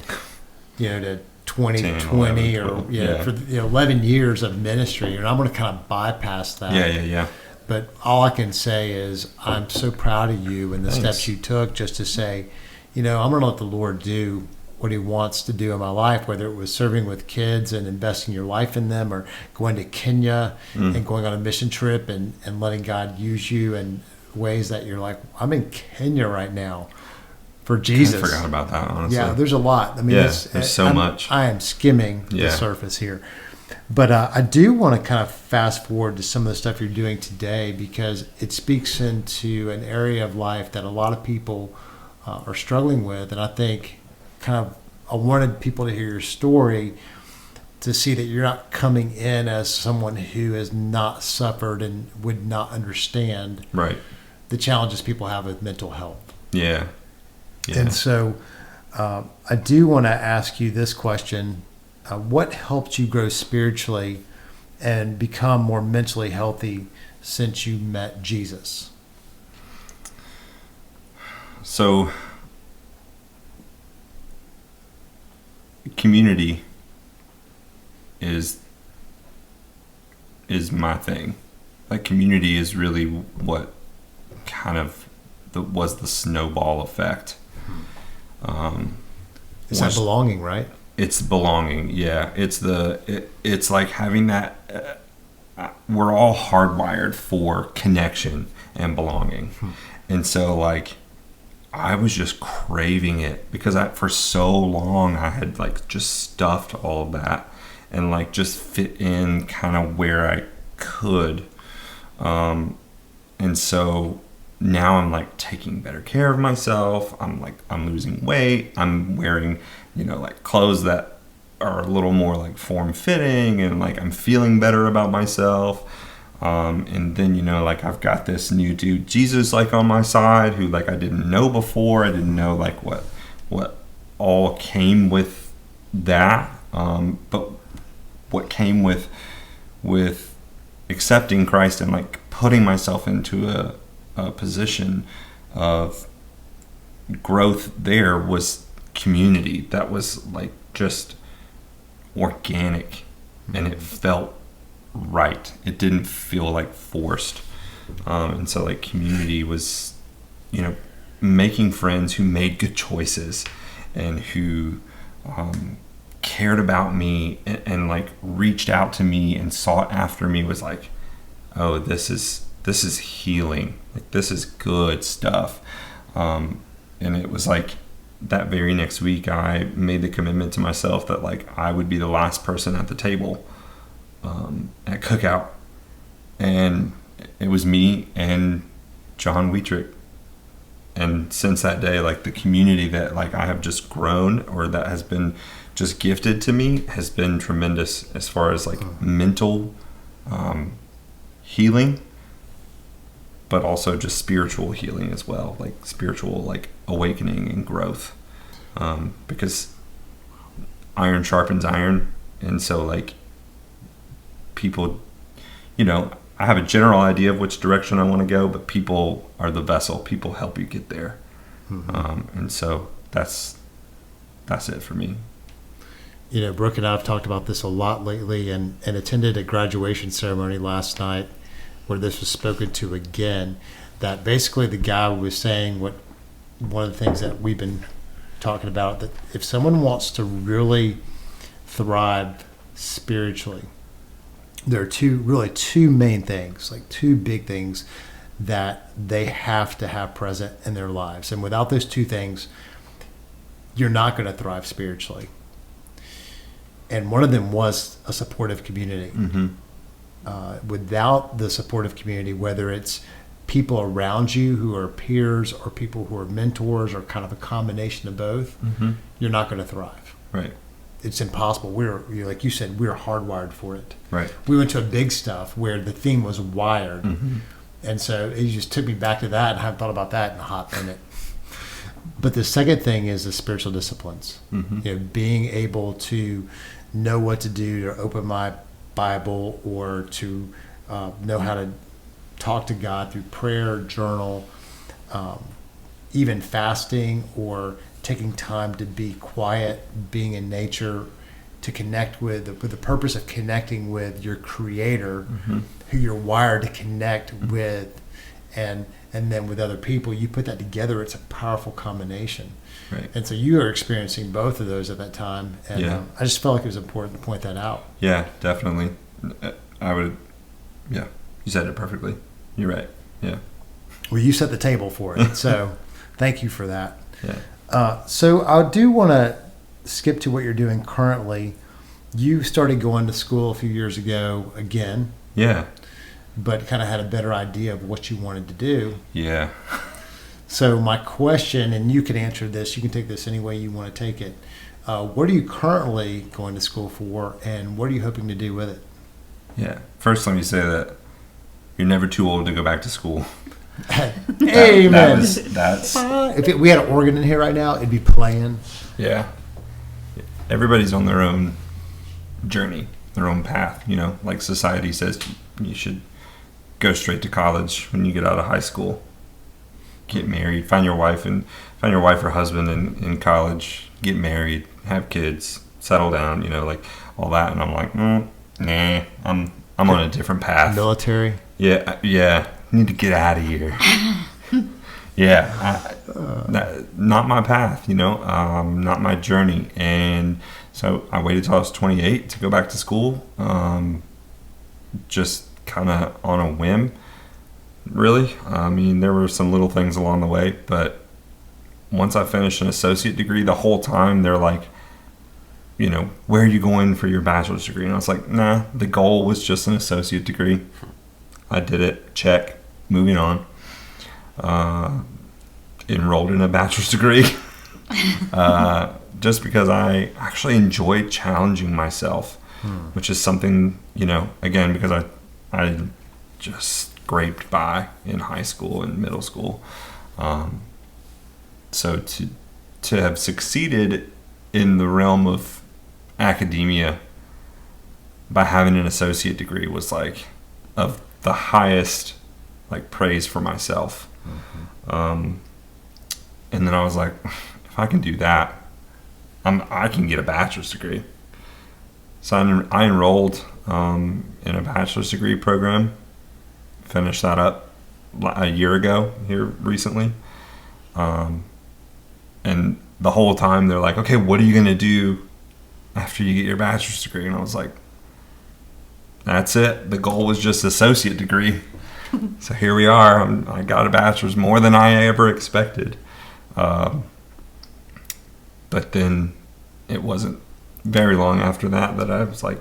to 2020 10, 11, or 12, yeah. for 11 years of ministry, and I'm going to kind of bypass that. Yeah. But all I can say is I'm so proud of you and the Thanks. steps you took just to say, I'm going to let the Lord do what he wants to do in my life, whether it was serving with kids and investing your life in them, or going to Kenya and going on a mission trip and letting God use you in ways that you're like, I'm in Kenya right now for Jesus. I forgot about that, honestly. Yeah, there's a lot. there's so much. I am skimming the Yeah. surface here. But I do want to kind of fast forward to some of the stuff you're doing today, because it speaks into an area of life that a lot of people are struggling with. And I think I wanted people to hear your story to see that you're not coming in as someone who has not suffered and would not understand Right. the challenges people have with mental health. Yeah. And so I do want to ask you this question. What helped you grow spiritually and become more mentally healthy since you met Jesus? So, community is my thing. Like, community is really what kind of was the snowball effect. It's that belonging, right? It's belonging. Yeah, it's it's like having that. We're all hardwired for connection and belonging, and so like I was just craving it because for so long I had like just stuffed all of that and like just fit in kind of where I could, and so now I'm like taking better care of myself. I'm losing weight. I'm wearing, like clothes that are a little more like form fitting, and like I'm feeling better about myself. And then, like I've got this new dude, Jesus, like on my side, who like I didn't know before. I didn't know like what all came with that. But what came with accepting Christ and like putting myself into a position of growth there was community that was like just organic, and it felt right. It didn't feel like forced. And so like community was, making friends who made good choices and who cared about me and like reached out to me and sought after me was like, oh, this is healing. Like, this is good stuff. And it was like that very next week I made the commitment to myself that like I would be the last person at the table at cookout, and it was me and John Wietrick, And since that day, like the community that like I have just grown, or that has been just gifted to me, has been tremendous as far as like mental healing, but also just spiritual healing as well, like spiritual like awakening and growth, because iron sharpens iron. And so like people, you know, I have a general idea of which direction I want to go, but people are the vessel. People help you get there. And so that's it for me. You know, Brooke and I have talked about this a lot lately, and attended a graduation ceremony last night where this was spoken to again, that basically the guy was saying one of the things that we've been talking about, that if someone wants to really thrive spiritually, there are two main things, like two big things that they have to have present in their lives. And without those two things, you're not going to thrive spiritually. And one of them was a supportive community. Without the supportive community, whether it's people around you who are peers or people who are mentors or kind of a combination of both, you're not going to thrive. Right. It's impossible. Like you said, we're hardwired for it. Right. We went to a big stuff where the theme was wired. And so it just took me back to that, and I haven't thought about that in a hot minute. But the second thing is the spiritual disciplines. You know, being able to know what to do to open my Bible, or to know how to talk to God through prayer, journal, even fasting, or taking time to be quiet, being in nature, to connect with the purpose of connecting with your Creator, who you're wired to connect with, and then with other people. You put that together, it's a powerful combination. Right. And so you are experiencing both of those at that time, and I just felt like it was important to point that out. Yeah, definitely. I would. Yeah, you said it perfectly. You're right. Yeah. Well, you set the table for it, so thank you for that. Yeah. So I do want to skip to what you're doing currently. You started going to school a few years ago again. Yeah. But kind of had a better idea of what you wanted to do. Yeah. So my question, and you can answer this, you can take this any way you want to take it. What are you currently going to school for, and what are you hoping to do with it? Yeah. First, let me say that you're never too old to go back to school. Amen. That's If we had an organ in here right now, it'd be playing. yeah. Everybody's on their own journey, their own path. You know, like society says, you should go straight to college when you get out of high school. Get married, find your wife or husband in college. Get married, have kids, settle down. You know, like all that. And I'm like, nah. I'm on a different path. Military. Yeah. Need to get out of here. Not my path, you know, not my journey. And so I waited till I was 28 to go back to school, just kind of on a whim, really. I mean, there were some little things along the way, but once I finished an associate degree, the whole time they're like, you know, where are you going for your bachelor's degree? And I was like, nah, the goal was just an associate degree. I did it, check, moving on. Enrolled in a bachelor's degree just because I actually enjoy challenging myself, which is something, you know, again, because I just scraped by in high school and middle school. So to have succeeded in the realm of academia by having an associate degree was like of the highest like praise for myself. And then I was like, if I can do that, I can get a bachelor's degree. So I enrolled in a bachelor's degree program, finished that up a year ago here recently. And the whole time they're like, okay, what are you going to do after you get your bachelor's degree? And I was like, that's it. The goal was just associate degree. So here we are. I got a bachelor's, more than I ever expected. But then it wasn't very long after that I was like,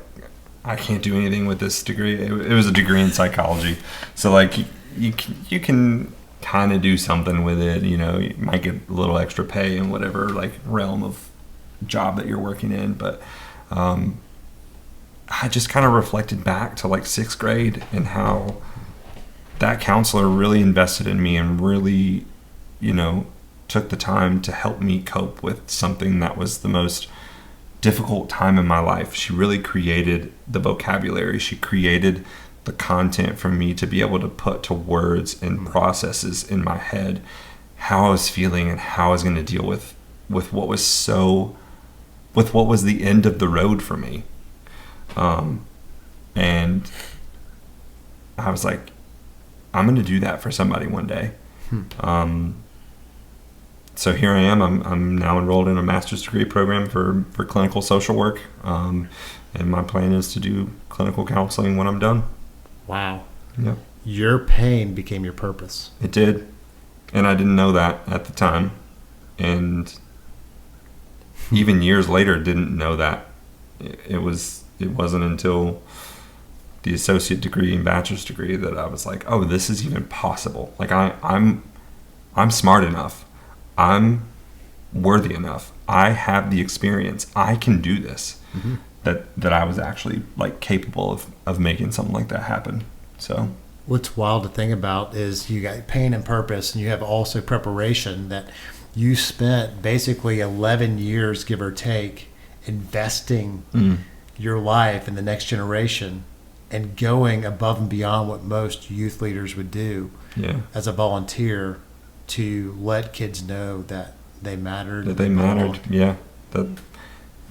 I can't do anything with this degree. It was a degree in psychology. So like you can kind of do something with it. You know, you might get a little extra pay in whatever like realm of job that you're working in. But I just kind of reflected back to like 6th grade and how that counselor really invested in me and really, you know, took the time to help me cope with something that was the most difficult time in my life. She really created the vocabulary. She created the content for me to be able to put to words and processes in my head how I was feeling and how I was going to deal with what was the end of the road for me. And I was like, I'm going to do that for somebody one day. So here I am. I'm now enrolled in a master's degree program for clinical social work. And my plan is to do clinical counseling when I'm done. Wow. Yeah. Your pain became your purpose. It did. And I didn't know that at the time. And even years later, didn't know that. It wasn't until the associate degree and bachelor's degree that I was like, oh, this is even possible. Like I'm smart enough. I'm worthy enough. I have the experience. I can do this. Mm-hmm. That I was actually like capable of making something like that happen. So what's wild to think about is you got pain and purpose, and you have also preparation that you spent basically 11 years, give or take, investing your life in the next generation and going above and beyond what most youth leaders would do as a volunteer to let kids know that they mattered. That they mattered, yeah. That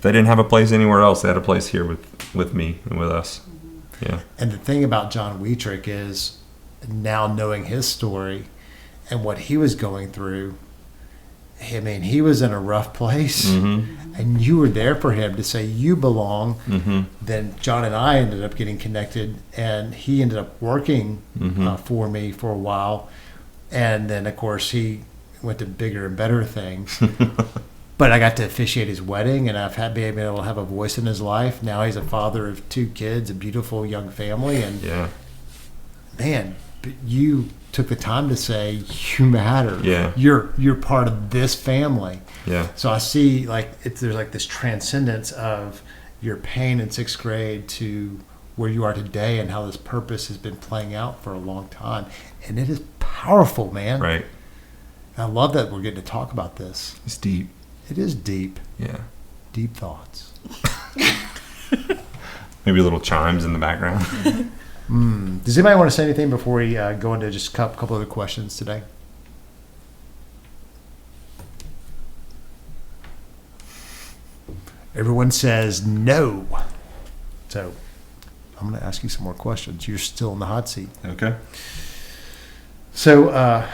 they didn't have a place anywhere else. They had a place here with me and with us. Yeah. And the thing about John Wietrich is now knowing his story and what he was going through, I mean, he was in a rough place, and you were there for him to say, you belong. Then John and I ended up getting connected, and he ended up working for me for a while. And then, of course, he went to bigger and better things. But I got to officiate his wedding, and I've been able to have a voice in his life. Now he's a father of 2 kids, a beautiful young family. And man, you took the time to say you matter. Yeah. You're part of this family. Yeah. So I see there's like this transcendence of your pain in 6th grade to where you are today and how this purpose has been playing out for a long time. And it is powerful, man. Right. I love that we're getting to talk about this. It's deep. It is deep. Yeah. Deep thoughts. Maybe little chimes in the background. Does anybody want to say anything before we go into just a couple other questions today? Everyone says no. So I'm going to ask you some more questions. You're still in the hot seat. Okay. So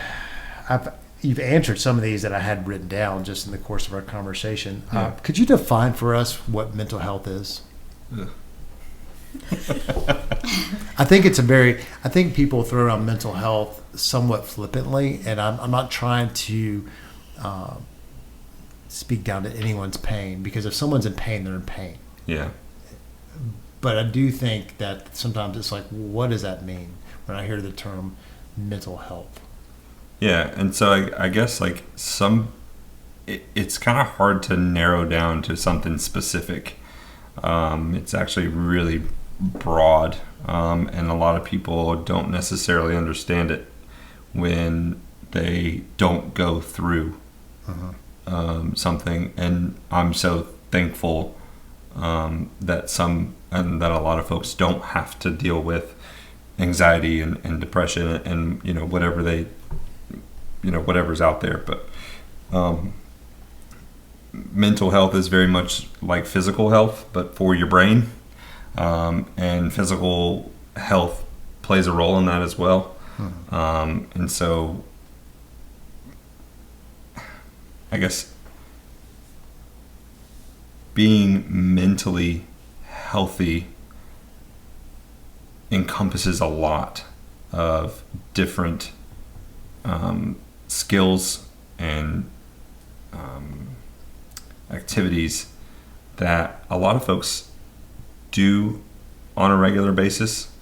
you've answered some of these that I had written down just in the course of our conversation. Yeah. Could you define for us what mental health is? I think people throw around mental health somewhat flippantly, and I'm not trying to speak down to anyone's pain, because if someone's in pain, they're in pain. Yeah. But I do think that sometimes it's like, what does that mean when I hear the term mental health? Yeah, and so I guess like it's kind of hard to narrow down to something specific. It's actually really broad, and a lot of people don't necessarily understand it when they don't go through something. And I'm so thankful that a lot of folks don't have to deal with anxiety and depression and whatever's out there. But mental health is very much like physical health, but for your brain, and physical health plays a role in that as well. And so I guess being mentally healthy encompasses a lot of different skills and activities that a lot of folks do on a regular basis,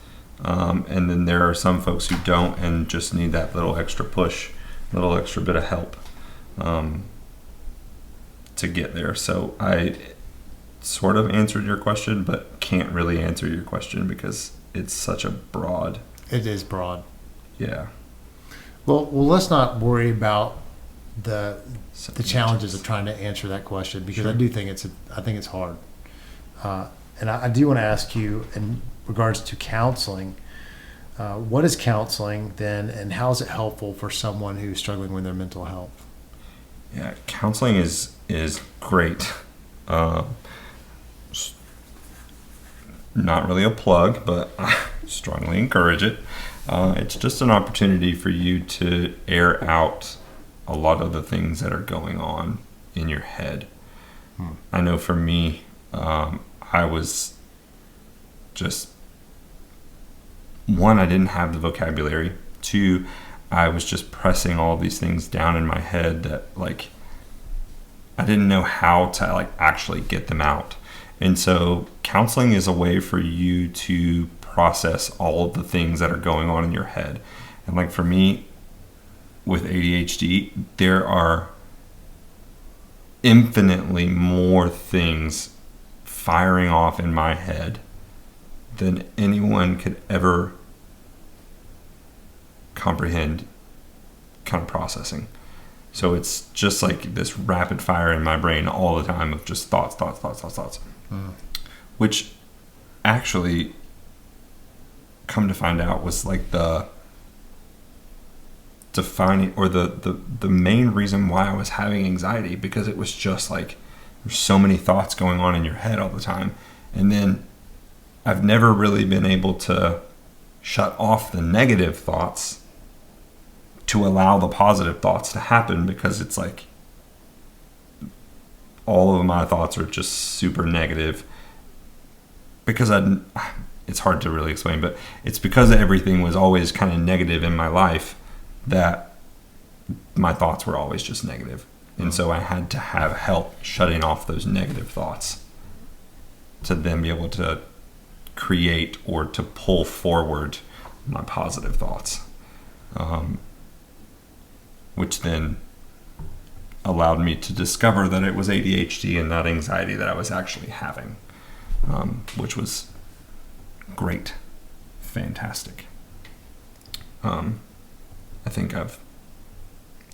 And then there are some folks who don't and just need that little extra push, little extra bit of help to get there. So I sort of answered your question, but can't really answer your question because it's such a broad. It is broad. Yeah. Well, let's not worry about the challenges of trying to answer that question, because Sure. I do think I think it's hard. And I do want to ask you in regards to counseling, what is counseling then, and how is it helpful for someone who's struggling with their mental health? Yeah, counseling is great. Not really a plug, but I strongly encourage it. It's just an opportunity for you to air out a lot of the things that are going on in your head. I know for me, I was just, one, I didn't have the vocabulary. Two, I was just pressing all these things down in my head that, like, I didn't know how to, like, actually get them out. And so counseling is a way for you to process all of the things that are going on in your head. And, like, for me with ADHD, there are infinitely more things firing off in my head than anyone could ever comprehend kind of processing. So it's just like this rapid fire in my brain all the time of just thoughts. Which actually, come to find out, was like the defining, or the main reason why I was having anxiety, because it was just like there's so many thoughts going on in your head all the time. And then I've never really been able to shut off the negative thoughts to allow the positive thoughts to happen, because it's like all of my thoughts are just super negative, because it's hard to really explain, but it's because everything was always kind of negative in my life that my thoughts were always just negative. And so I had to have help shutting off those negative thoughts to then be able to create or to pull forward my positive thoughts, which then allowed me to discover that it was ADHD and not anxiety that I was actually having, which was great, fantastic. I think I've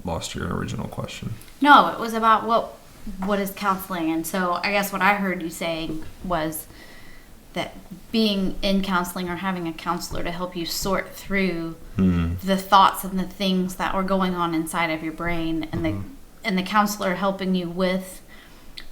lost your original question. No, it was about what is counseling. And so I guess what I heard you saying was that being in counseling, or having a counselor to help you sort through the thoughts and the things that were going on inside of your brain, and the counselor helping you with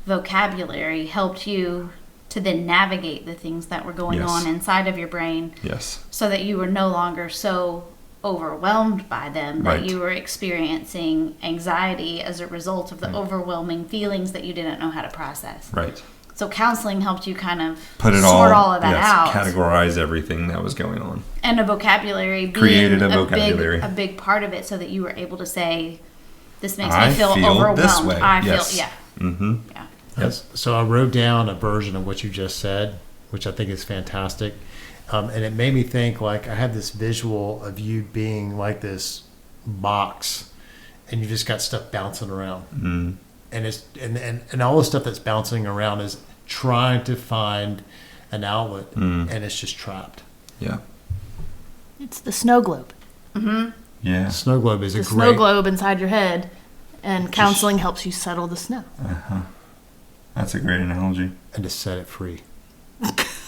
vocabulary helped you to then navigate the things that were going on inside of your brain. Yes. So that you were no longer so overwhelmed by them that Right. you were experiencing anxiety as a result of the overwhelming feelings that you didn't know how to process. Right. So counseling helped you kind of Put it sort all of that out. Categorize everything that was going on. And a vocabulary being Created a vocabulary. a big part of it, so that you were able to say, this makes I me feel feel overwhelmed. this way. I Yes. feel, yeah. Mm-hmm. Yeah. Yes. So I wrote down a version of what you just said, which I think is fantastic. And it made me think, like, I had this visual of you being like this box, and you just got stuff bouncing around. Mm. And it's and all the stuff that's bouncing around is trying to find an outlet, and it's just trapped. Yeah. It's the snow globe. Yeah. Snow globe is The a snow great. globe inside your head, and counseling helps you settle the snow. That's a great analogy. And to set it free.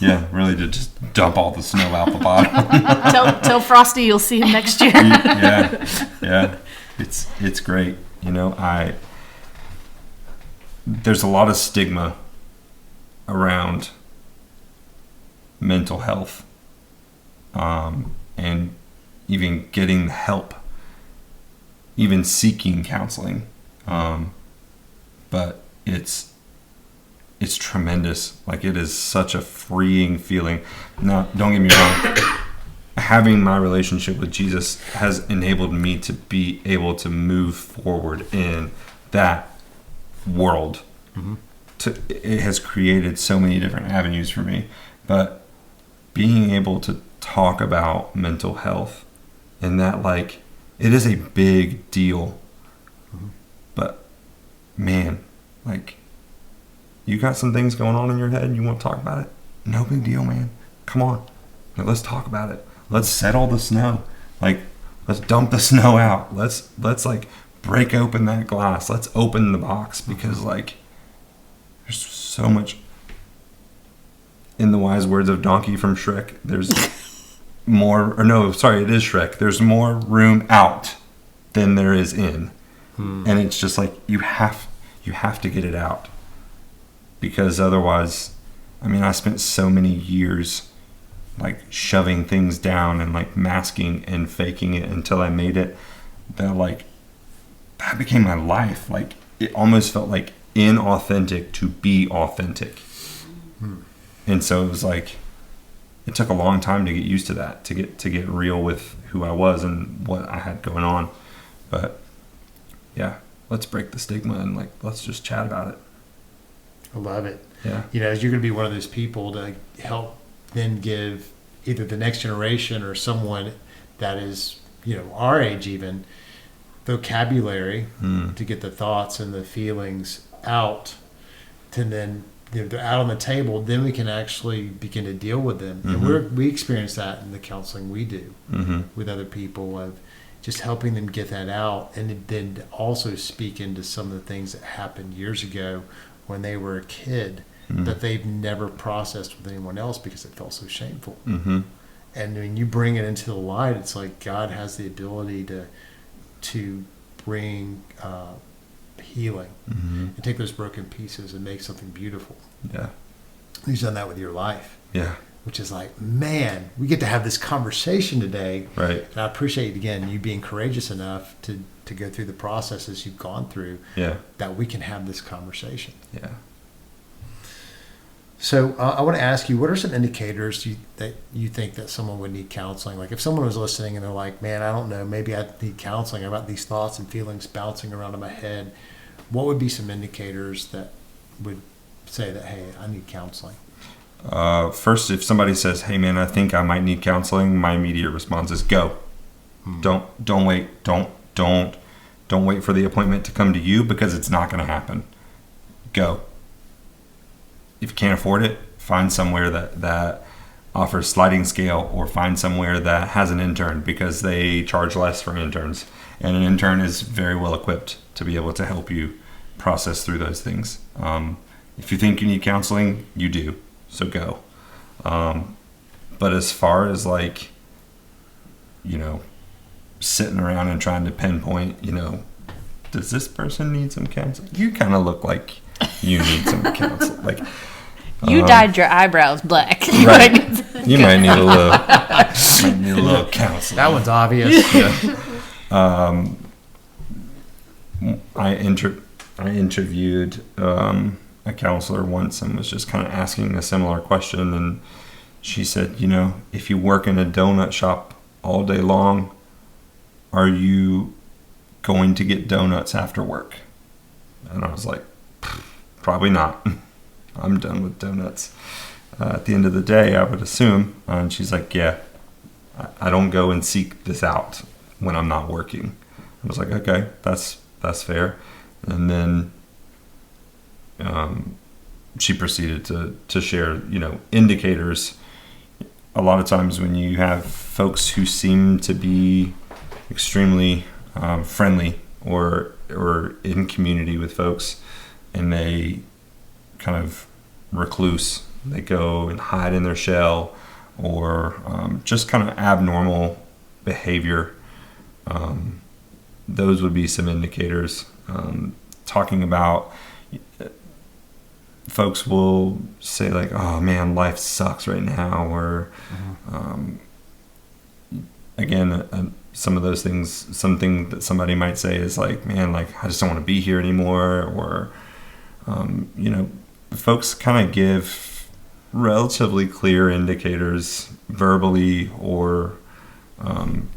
Yeah, really to just dump all the snow out the bottom. Tell Frosty you'll see him next year. Yeah. It's great. You know, there's a lot of stigma around mental health, and even getting help, even seeking counseling. But it's tremendous. Like, it is such a freeing feeling. Now, don't get me wrong. Having my relationship with Jesus has enabled me to be able to move forward in that world. It has created so many different avenues for me. But being able to talk about mental health, and that like it is a big deal. But man, like, you got some things going on in your head and you want to talk about it? No big deal, man. Come on. Like, let's talk about it. Let's settle the snow. Like, let's dump the snow out. Let's like break open that glass. Let's open the box, because like there's so much, in the wise words of Donkey from Shrek, there's more, or no, sorry, it is Shrek. There's more room out than there is in. And it's just like you have to get it out, because otherwise, I mean, I spent so many years like shoving things down and like masking and faking it until I made it, that like that became my life. Like, it almost felt like inauthentic to be authentic. And so it was like, it took a long time to get used to that, to get real with who I was and what I had going on. But yeah, let's break the stigma and like, let's just chat about it. I love it. Yeah. You know, you're going to be one of those people to help then give either the next generation or someone that is, you know, our age even, vocabulary to get the thoughts and the feelings out, to then, if they're out on the table, then we can actually begin to deal with them. And we experience that in the counseling we do with other people, of just helping them get that out, and then also speak into some of the things that happened years ago when they were a kid that they've never processed with anyone else because it felt so shameful. And when you bring it into the light, it's like God has the ability to bring healing and take those broken pieces and make something beautiful. Yeah. He's done that with your life. Yeah. Which is like, man, we get to have this conversation today. Right. And I appreciate, again, you being courageous enough to go through the processes you've gone through. Yeah. That we can have this conversation. Yeah. So I want to ask you, what are some indicators that you think that someone would need counseling? Like, if someone was listening and they're like, man, I don't know, maybe I need counseling about these thoughts and feelings bouncing around in my head, what would be some indicators that would say that, hey, I need counseling? First, if somebody says, hey man, I think I might need counseling, my immediate response is go. Don't wait. Don't wait for the appointment to come to you, because it's not going to happen. Go. If you can't afford it, find somewhere that offers sliding scale, or find somewhere that has an intern, because they charge less for interns. And an intern is very well equipped to be able to help you process through those things. If you think you need counseling, you do. So go. But as far as like, you know, sitting around and trying to pinpoint, you know, does this person need some counseling? You kind of look like you need some counseling. Like, You dyed your eyebrows black. Right. You might need a little counseling. That one's obvious. Yeah. I interviewed a counselor once and was just kind of asking a similar question, and she said, you know, if you work in a donut shop all day long, are you going to get donuts after work? And I was like, probably not. I'm done with donuts. At the end of the day, I would assume. And she's like, yeah, I don't go and seek this out when I'm not working. I was like, okay, that's fair. And then she proceeded to share, you know, indicators. A lot of times when you have folks who seem to be extremely friendly or in community with folks, and they kind of recluse, they go and hide in their shell, or just kind of abnormal behavior, those would be some indicators. Talking about, folks will say like, oh man, life sucks right now, or again, some of those things, something that somebody might say is like, man, like I just don't want to be here anymore, or you know, folks kind of give relatively clear indicators verbally or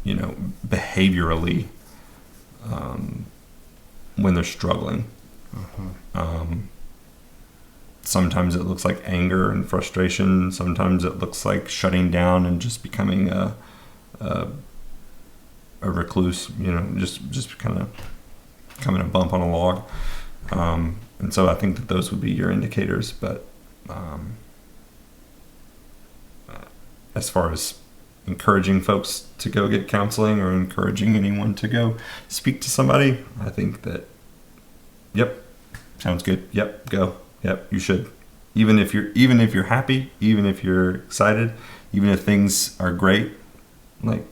you know, behaviorally when they're struggling. sometimes it looks like anger and frustration. Sometimes it looks like shutting down and just becoming a recluse, just kind of coming a bump on a log. And so I think that those would be your indicators. But as far as encouraging folks to go get counseling or encouraging anyone to go speak to somebody, I think that, yep, sounds good. Yep, go. Yep, you should. Even if you're happy, even if you're excited, even if things are great, like,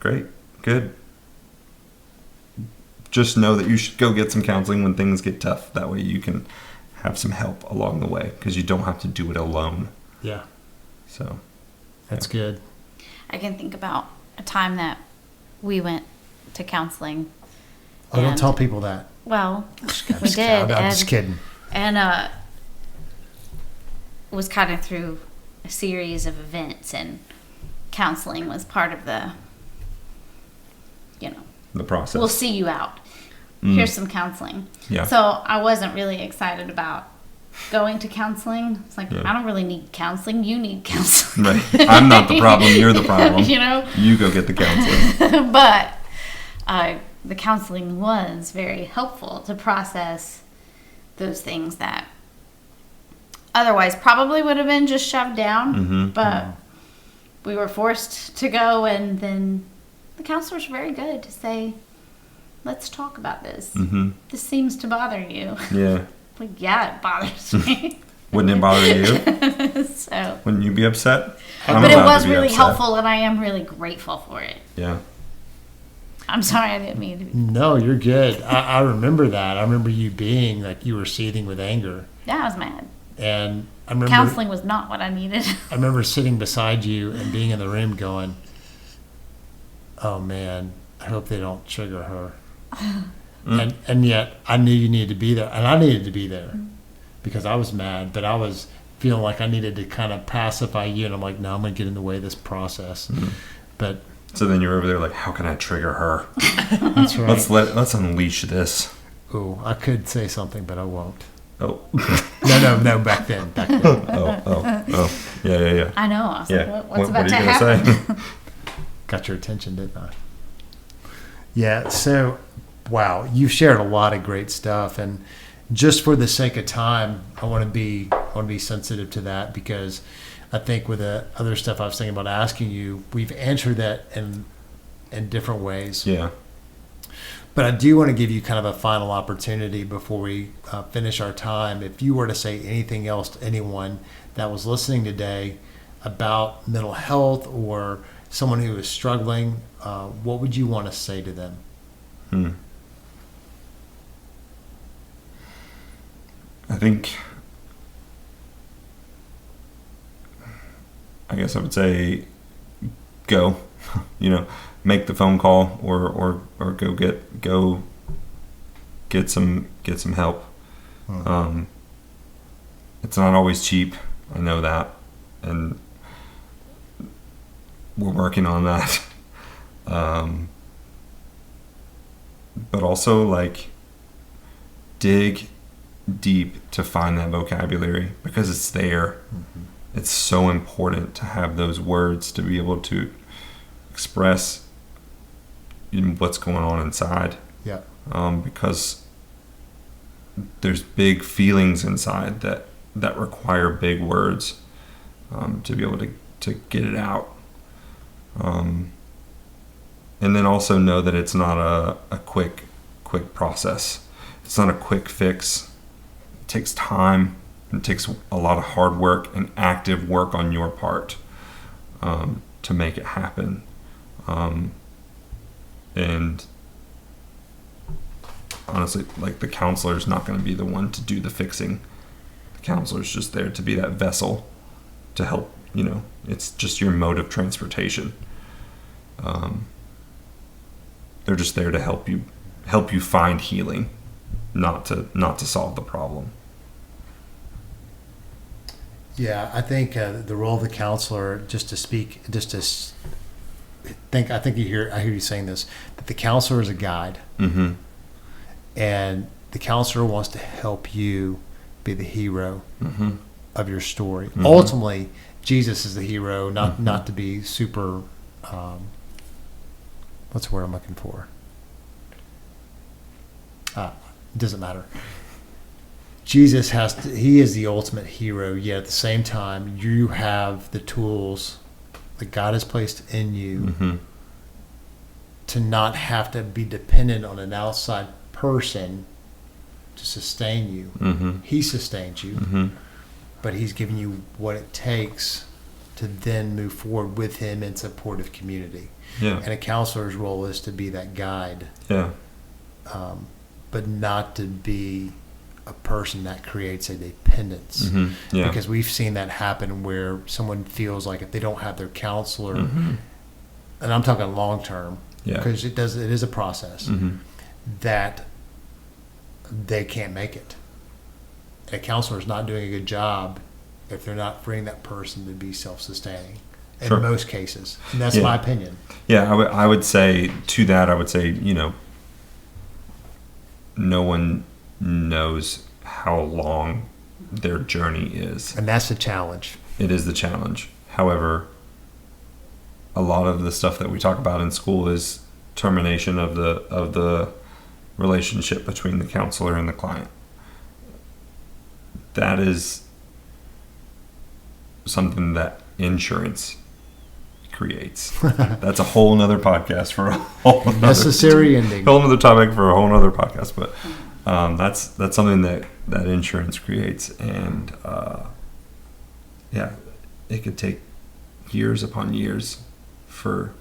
great, good. Just know that you should go get some counseling when things get tough. That way you can have some help along the way, because you don't have to do it alone. Yeah. So That's good. I can think about a time that we went to counseling. Oh, don't And- tell people that. Well, I'm we did. I'm just kidding. And it was kind of through a series of events, and counseling was part of the, the process. we'll see you out. Mm. Here's some counseling. Yeah. So I wasn't really excited about going to counseling. It's like, Yeah. I don't really need counseling. You need counseling. Right. I'm not the problem. You're the problem. You go get the counseling. But the counseling was very helpful to process those things that otherwise probably would have been just shoved down. Mm-hmm. But we were forced to go, and then the counselors were very good to say, let's talk about this. Mm-hmm. This seems to bother you. Yeah. Like, yeah, it bothers me. Wouldn't it bother you? So, Wouldn't you be upset? I'm but it allowed to was be really upset. helpful, and I am really grateful for it. Yeah. I'm sorry I didn't mean to be. No, you're good. I remember that. I remember you being like you were seething with anger. Yeah, I was mad. And I remember Counseling was not what I needed. I remember sitting beside you and being in the room going, oh man, I hope they don't trigger her. And yet I knew you needed to be there, and I needed to be there because I was mad, but I was feeling like I needed to kind of pacify you, and I'm like, no, I'm going to get in the way of this process. But So then you're over there like, how can I trigger her? that's right. Let's unleash this. Oh, I could say something, but I won't. Oh. No, back then. Oh. Yeah. I know. I was Yeah. like, what's What about are to you gonna happen? say? Got your attention, didn't I? Yeah, so, wow, you've shared a lot of great stuff, and just for the sake of time, I want to be sensitive to that, because I think with the other stuff I was thinking about asking you, we've answered that in different ways. Yeah. But I do want to give you kind of a final opportunity before we finish our time. If you were to say anything else to anyone that was listening today about mental health or someone who is struggling, what would you want to say to them? I guess I would say go, make the phone call or go get some help. It's not always cheap. I know that. And we're working on that. But also like dig deep to find that vocabulary, because it's there. It's so important to have those words to be able to express what's going on inside. Yeah. Because there's big feelings inside that require big words to be able to get it out. And then also know that it's not a quick process. It's not a quick fix. It takes time. It takes a lot of hard work and active work on your part to make it happen. And honestly, like, the counselor's not going to be the one to do the fixing. The counselor's just there to be that vessel to help. It's just your mode of transportation. They're just there to help you find healing, not to solve the problem. Yeah, I think the role of the counselor, I hear you saying this, that the counselor is a guide, Mm-hmm. and the counselor wants to help you be the hero Mm-hmm. of your story. Mhm. Ultimately, Jesus is the hero, not to be super. What's the word I'm looking for? Doesn't matter. Jesus he is the ultimate hero, yet at the same time, you have the tools that God has placed in you Mm-hmm. to not have to be dependent on an outside person to sustain you. Mm-hmm. He sustains you, Mm-hmm. but he's giving you what it takes to then move forward with him in supportive community. Yeah. And a counselor's role is to be that guide, Yeah. but not to be a person that creates a dependence. Mm-hmm. Yeah. Because we've seen that happen where someone feels like if they don't have their counselor, Mm-hmm. and I'm talking long term, Yeah. because it is a process, Mm-hmm. that they can't make it. And a counselor is not doing a good job if they're not freeing that person to be self-sustaining in Sure. most cases. And that's Yeah. my opinion. Yeah, I would say to that, I would say, no one knows how long their journey is. And that's the challenge. It is the challenge. However, a lot of the stuff that we talk about in school is termination of the relationship between the counselor and the client. That is something that insurance creates. That's a whole nother podcast for a whole nother Necessary ending. whole other topic for a whole other podcast. But that's something that insurance creates, and it could take years upon years for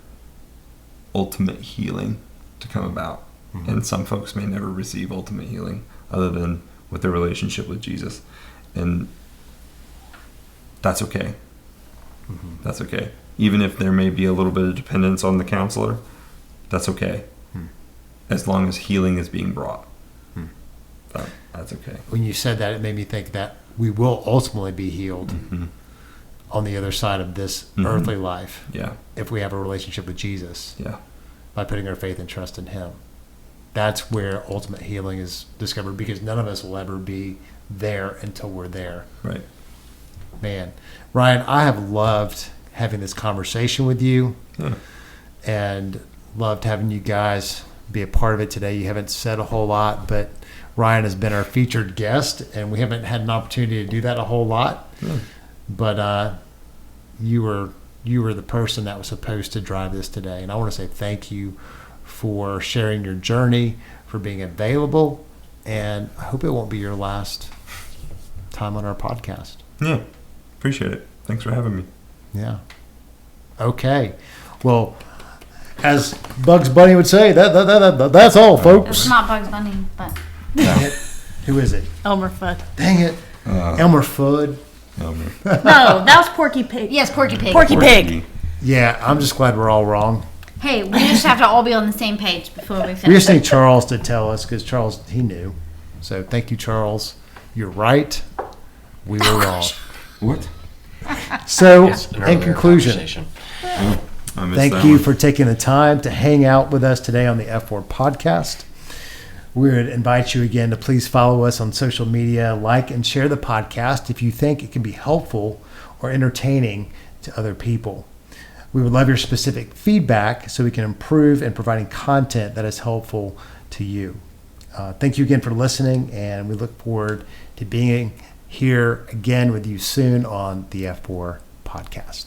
ultimate healing to come about. Mm-hmm. And some folks may never receive ultimate healing other than with their relationship with Jesus, and that's okay. Mm-hmm. That's okay. Even if there may be a little bit of dependence on the counselor, that's okay. As long as healing is being brought. That's okay. When you said that, it made me think that we will ultimately be healed Mm-hmm. on the other side of this Mhm. earthly life Yeah. if we have a relationship with Jesus Yeah. by putting our faith and trust in him. That's where ultimate healing is discovered, because none of us will ever be there until we're there. Right. Man, Ryan, I have loved having this conversation with you Yeah. and loved having you guys be a part of it today. You haven't said a whole lot, but Ryan has been our featured guest, and we haven't had an opportunity to do that a whole lot. Yeah. But you were the person that was supposed to drive this today, and I want to say thank you for sharing your journey, for being available, and I hope it won't be your last time on our podcast. Yeah. Appreciate it. Thanks for having me. Yeah. Okay. Well, as Bugs Bunny would say, that's all, It's folks. not Bugs Bunny, but Dang it. Who is it? Elmer Fudd. Dang it. Elmer Fudd. No, that was Porky Pig. yes, Porky Pig. Porky Pig. Yeah, I'm just glad we're all wrong. Hey, we just have to all be on the same page before we We finish. just need Charles to tell us, because Charles, he knew. So thank you, Charles. You're right. We were wrong. What? So, It's an in earlier conclusion, conversation. I missed thank that you one. for taking the time to hang out with us today on the F4 podcast. We would invite you again to please follow us on social media, like and share the podcast if you think it can be helpful or entertaining to other people. We would love your specific feedback so we can improve in providing content that is helpful to you. Thank you again for listening, and we look forward to being here again with you soon on the F4 podcast.